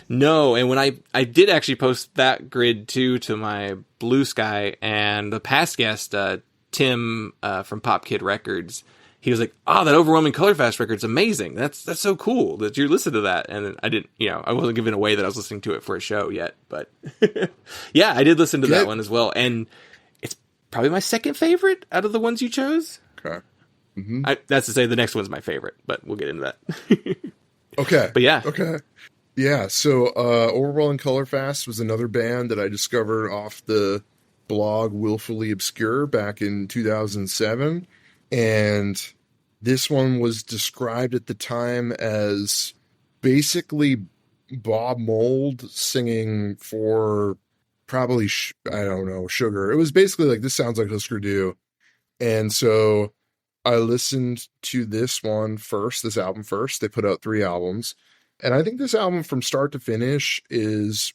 No, and when I did actually post that grid too to my Blue Sky, and the past guest Tim from Pop Kid Records, he was like, "Oh, that Overwhelming Colorfast record's amazing. That's so cool that you listened to that." And I didn't, I wasn't giving away that I was listening to it for a show yet, but yeah, I did listen to that one as well, and it's probably my second favorite out of the ones you chose. Okay. Mm-hmm. That's to say the next one's my favorite, but we'll get into that. Okay. But yeah. Okay. Yeah. So, Overwhelming Colorfast was another band that I discovered off the blog Willfully Obscure back in 2007. And this one was described at the time as basically Bob Mould singing for probably, I don't know, Sugar. It was basically like, this sounds like Husker Du. And so I listened to this album first. They put out 3 albums. And I think this album from start to finish is,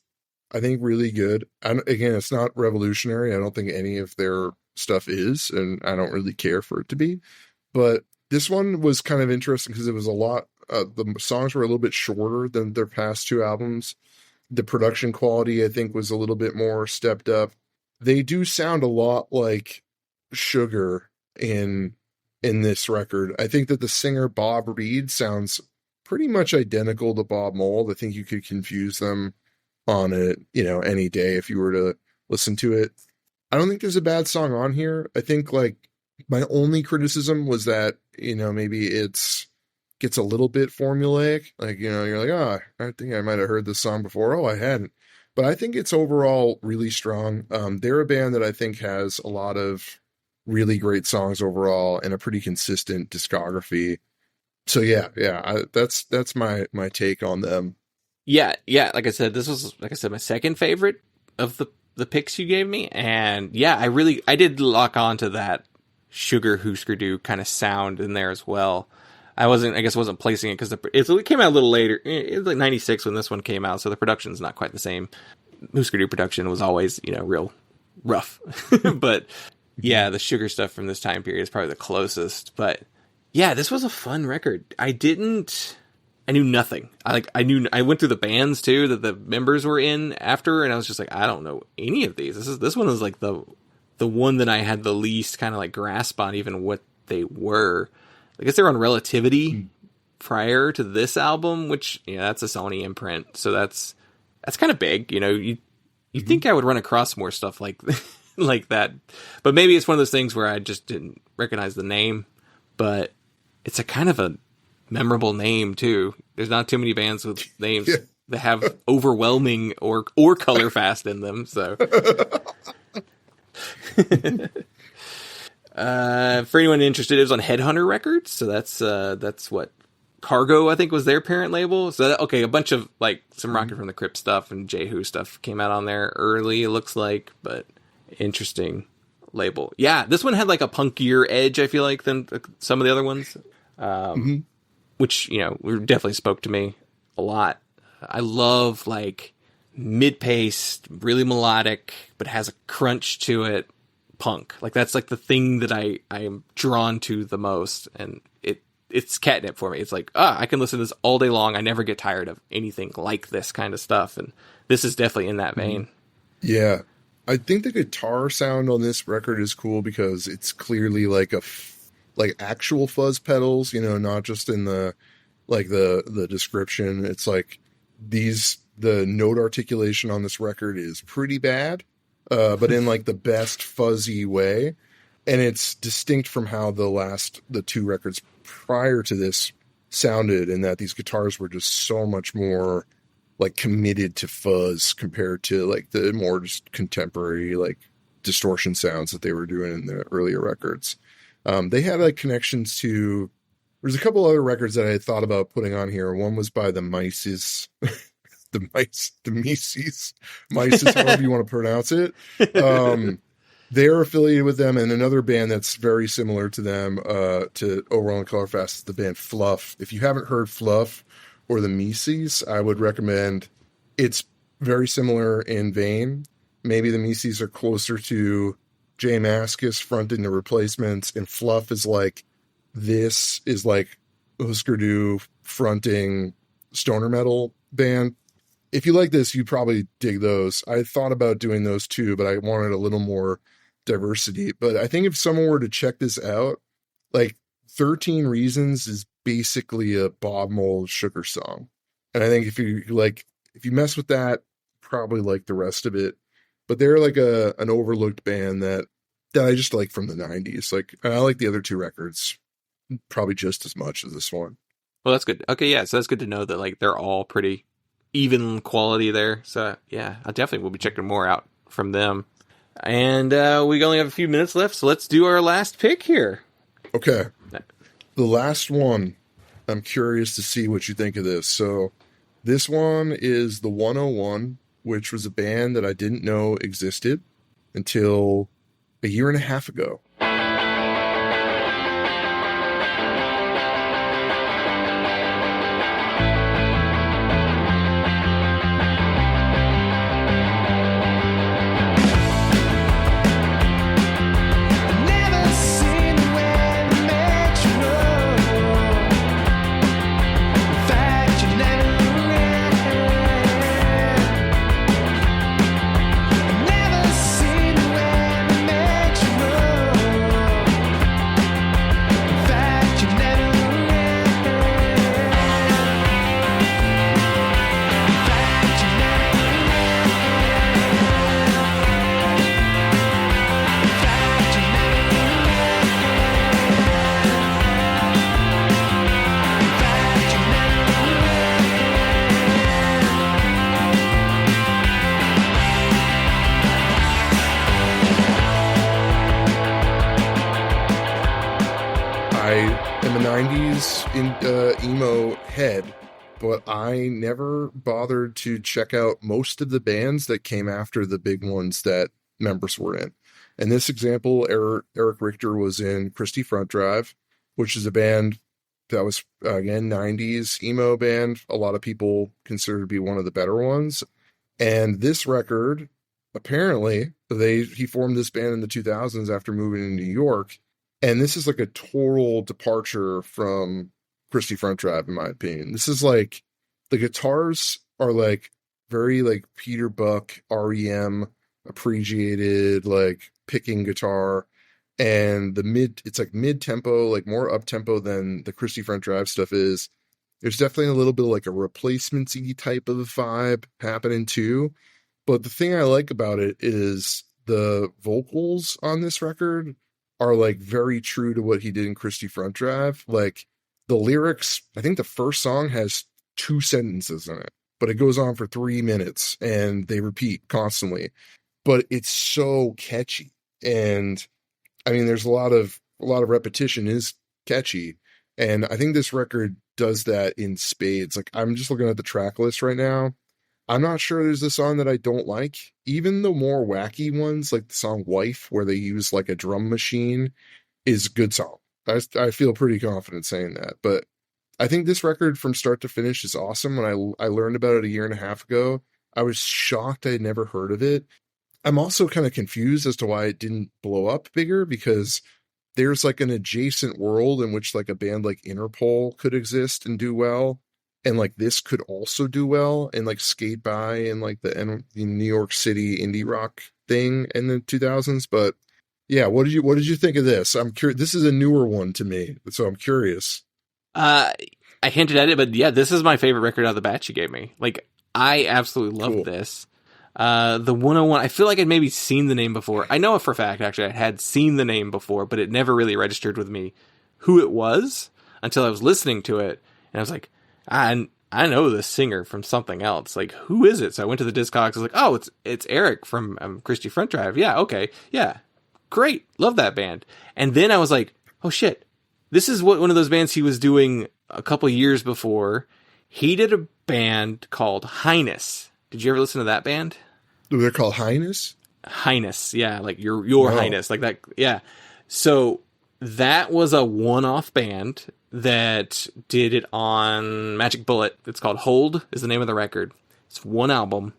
I think, really good. Again, it's not revolutionary. I don't think any of their stuff is, and I don't really care for it to be. But this one was kind of interesting because it was a lot, the songs were a little bit shorter than their past two albums. The production quality, I think, was a little bit more stepped up. They do sound a lot like Sugar in this record. I think that the singer Bob Reed sounds pretty much identical to Bob Mould. I think you could confuse them on it, any day if you were to listen to it. I don't think there's a bad song on here. I think like my only criticism was that, maybe gets a little bit formulaic. Like, you're like, I think I might have heard this song before. Oh, I hadn't. But I think it's overall really strong. They're a band that I think has a lot of really great songs overall and a pretty consistent discography. So yeah, that's my take on them. Yeah. Like I said, this was, my second favorite of the picks you gave me. And yeah, I did lock on to that Sugar Husker Du kind of sound in there as well. I wasn't placing it because it came out a little later. It was like 96 when this one came out, so the production's not quite the same. Husker Du production was always, real rough. But yeah, the Sugar stuff from this time period is probably the closest. But yeah, this was a fun record. I knew nothing. I went through the bands too that the members were in after, and I was just like, I don't know any of these. This one was like the one that I had the least kind of like grasp on even what they were. I guess they were on Relativity prior to this album, which, that's a Sony imprint. So that's kind of big. You think I would run across more stuff like like that. But maybe it's one of those things where I just didn't recognize the name. But it's a kind of a memorable name, too. There's not too many bands with names that have Overwhelming or Colorfast in them. So... for anyone interested, it was on Headhunter Records, so that's what Cargo, I think, was their parent label. So a bunch of like some Rocket from the Crypt stuff and Jehu stuff came out on there early, it looks like, but interesting label. Yeah, this one had like a punkier edge, I feel like, than some of the other ones, which definitely spoke to me a lot. I love like mid-paced, really melodic, but has a crunch to it. Punk, like that's like the thing that I am drawn to the most, and it's catnip for me. It's like I can listen to this all day long. I never get tired of anything like this kind of stuff, and this is definitely in that vein. Yeah, I think the guitar sound on this record is cool because it's clearly like like actual fuzz pedals, not just in the description. It's like the note articulation on this record is pretty bad. But in like the best fuzzy way. And it's distinct from how the two records prior to this sounded, in that these guitars were just so much more like committed to fuzz compared to like the more just contemporary like distortion sounds that they were doing in the earlier records. They had like connections to, there's a couple other records that I had thought about putting on here. One was by the Mices. The Mises, however you want to pronounce it. They're affiliated with them, and another band that's very similar to them, to Overall and Colorfast, is the band Fluff. If you haven't heard Fluff or the Mises, I would recommend. It's very similar in vein. Maybe the Mises are closer to Jay Mascis fronting the Replacements, and Fluff is like Husker Du fronting stoner metal band. If you like this, you probably dig those. I thought about doing those too, but I wanted a little more diversity. But I think if someone were to check this out, like 13 Reasons is basically a Bob Mould Sugar song. And I think if you mess with that, probably like the rest of it. But they're like an overlooked band that I just like from the 90s. Like, I like the other two records probably just as much as this one. Well, that's good. Okay, yeah, so that's good to know that like they're all pretty even quality there. So yeah, I definitely will be checking more out from them. And we only have a few minutes left, so let's do our last pick here. Okay. The last one, I'm curious to see what you think of this. So this one is the 101, which was a band that I didn't know existed until a year and a half ago. I am a 90s emo head, but I never bothered to check out most of the bands that came after the big ones that members were in. In this example, Eric Richter was in Christie Front Drive, which is a band that was, again, 90s emo band. A lot of people consider to be one of the better ones. And this record, apparently, he formed this band in the 2000s after moving to New York. And this is like a total departure from Christie Front Drive, in my opinion. This is like, the guitars are like very like Peter Buck, REM, appreciated, like picking guitar. And it's like mid-tempo, like more up-tempo than the Christie Front Drive stuff is. There's definitely a little bit of like a replacement-y type of vibe happening too. But the thing I like about it is the vocals on this record are like very true to what he did in Christie Front Drive. Like the lyrics, I think the first song has 2 sentences in it, but it goes on for 3 minutes and they repeat constantly. But it's so catchy. And I mean, there's a lot of repetition is catchy. And I think this record does that in spades. Like, I'm just looking at the track list right now. I'm not sure there's a song that I don't like. Even the more wacky ones, like the song Wife, where they use like a drum machine, is a good song. I feel pretty confident saying that. But I think this record from start to finish is awesome. When I learned about it a year and a half ago, I was shocked I had never heard of it. I'm also kind of confused as to why it didn't blow up bigger, because there's like an adjacent world in which like a band like Interpol could exist and do well. And like this could also do well and like skate by in like the New York City indie rock thing in the 2000s. But yeah, what did you think of this? I'm curious. This is a newer one to me, so I'm curious. I hinted at it, but yeah, this is my favorite record out of the batch you gave me. Like, I absolutely loved this. The 101, I feel like I'd maybe seen the name before. I know it for a fact, actually, I had seen the name before, but it never really registered with me who it was until I was listening to it. And I was like, I know this singer from something else. Like, who is it? So I went to the Discogs. I was like, oh, it's Eric from Christie Front Drive. Yeah, okay. Yeah, great. Love that band. And then I was like, oh, shit. This is one of those bands he was doing a couple years before. He did a band called Highness. Did you ever listen to that band? They're called Highness? Highness, yeah, like your Highness, like that, yeah. So that was a one-off band that did it on Magic Bullet. It's called Hold is the name of the record. It's one album.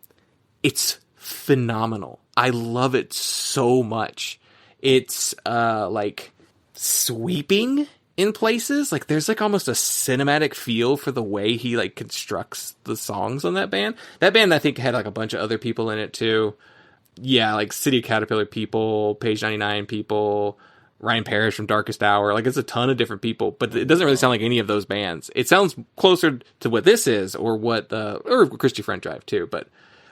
It's phenomenal. I love it so much. It's like sweeping in places. Like there's like almost a cinematic feel for the way he like constructs the songs on that band. That band I think had like a bunch of other people in it too. Yeah, like City of Caterpillar people, Page 99 people, Ryan Parrish from Darkest Hour. Like it's a ton of different people, but it doesn't really sound like any of those bands. It sounds closer to what this is or or Christie Front Drive too. But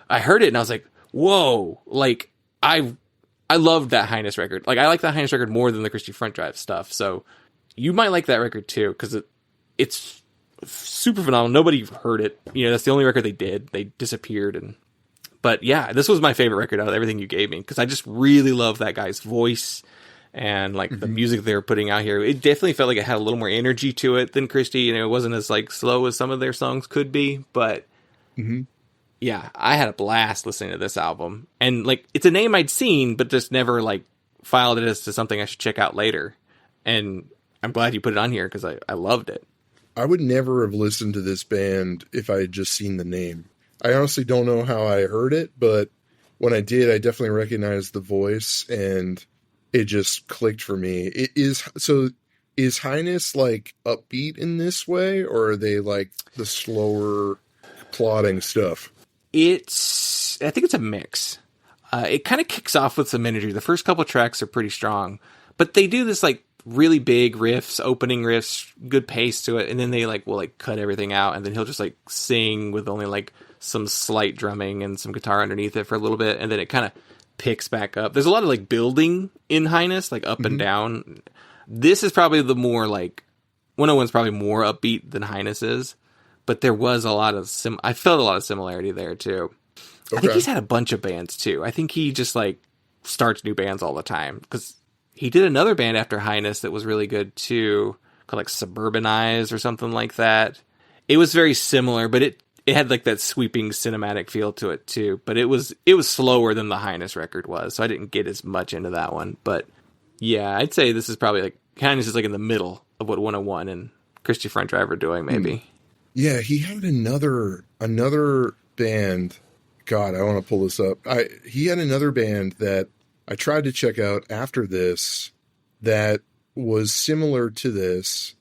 I heard it and I was like, whoa, like I loved that Highness record. Like I like that Highness record more than the Christie Front Drive stuff. So you might like that record too, because it's super phenomenal. Nobody heard it. You know, that's the only record they did. They disappeared. But yeah, this was my favorite record out of everything you gave me, because I just really love that guy's voice and like the music they were putting out here. It definitely felt like it had a little more energy to it than Christie. You know, it wasn't as like slow as some of their songs could be. But yeah, I had a blast listening to this album. And like, it's a name I'd seen, but just never like filed it as to something I should check out later. And I'm glad you put it on here because I loved it. I would never have listened to this band if I had just seen the name. I honestly don't know how I heard it, but when I did, I definitely recognized the voice and it just clicked for me. Is Highness like upbeat in this way, or are they like the slower plodding stuff? I think it's a mix. It kind of kicks off with some energy. The first couple tracks are pretty strong, but they do this like really big riffs, opening riffs, good pace to it, and then they will cut everything out, and then he'll just like sing with only like some slight drumming and some guitar underneath it for a little bit, and then it kind of picks back up. There's a lot of like building in Highness, like up and down. This is probably the more like 101's probably more upbeat than Highness is, but there was a lot of I felt a lot of similarity there too. Okay. I think he's had a bunch of bands too. I think he just like starts new bands all the time, because he did another band after Highness that was really good too. called like Suburbanized or something like that. It was very similar, but it had like that sweeping cinematic feel to it too. But it was slower than the Highness record was, so I didn't get as much into that one. But yeah, I'd say this is probably like Highness is like in the middle of what 101 and Christy Front Driver are doing, maybe. Yeah, he had another band. God, I want to pull this up. He had another band that I tried to check out after this that was similar to this.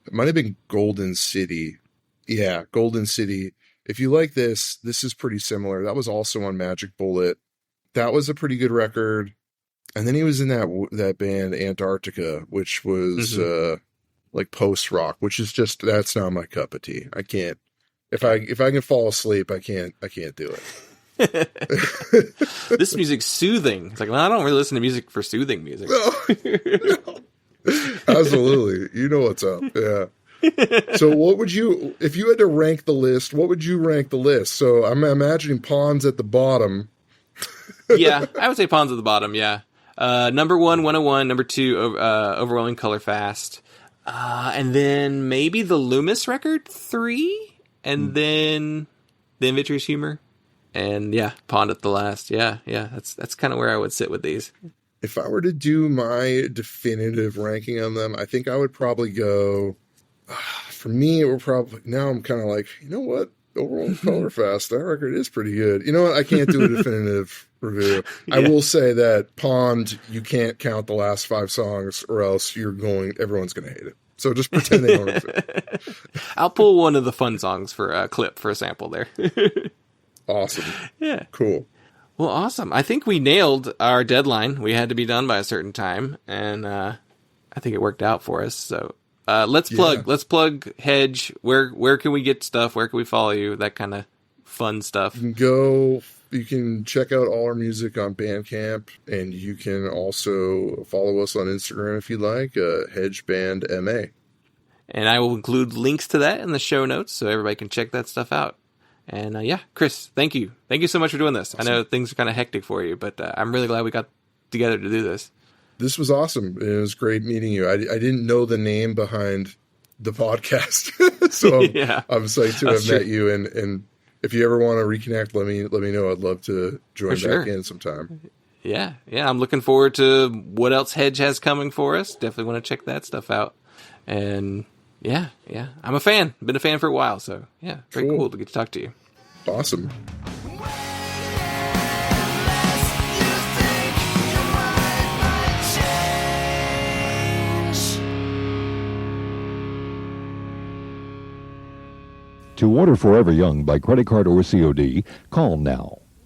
It might have been Golden City. Yeah, Golden City. If you like this is pretty similar. That was also on Magic Bullet. That was a pretty good record. And then he was in that band Antarctica, which was like post rock, which is just, that's not my cup of tea. I can't. If I can fall asleep, I can't do it. This music's soothing. It's like, well, I don't really listen to music for soothing music. No. Absolutely. You know what's up. Yeah. So if you had to rank the list, what would you rank the list? So I'm imagining Pawns at the bottom. Yeah, I would say Pawns at the bottom, yeah. Number 1, 101. Number 2, Overwhelming Colorfast. And then maybe the Loomis record, 3. And then Vitreous Humor. And yeah, Pond at the last. Yeah. That's kind of where I would sit with these. If I were to do my definitive ranking on them, I think I would probably go, for me, it would probably, now I'm kind of like, you know what? Overall Colorfast, that record is pretty good. You know what? I can't do a definitive review. Yeah. I will say that Pond, you can't count the last 5 songs or else everyone's going to hate it. So just pretend they don't exist. I'll pull one of the fun songs for a clip for a sample there. Awesome. Yeah. Cool. Well, awesome. I think we nailed our deadline. We had to be done by a certain time, and I think it worked out for us. So let's plug Hedge. Where can we get stuff? Where can we follow you? That kind of fun stuff. You can check out all our music on Bandcamp, and you can also follow us on Instagram if you like, Hedge Band MA. And I will include links to that in the show notes so everybody can check that stuff out. And yeah, Chris, thank you. Thank you so much for doing this. Awesome. I know things are kind of hectic for you, but I'm really glad we got together to do this. This was awesome. It was great meeting you. I didn't know the name behind the podcast, so I'm psyched to have met you. And if you ever want to reconnect, let me know. I'd love to join back in sometime. Yeah. I'm looking forward to what else Hedge has coming for us. Definitely want to check that stuff out. And yeah. I'm a fan. Been a fan for a while. So yeah, very cool to get to talk to you. Awesome. To order Forever Young by credit card or COD, call now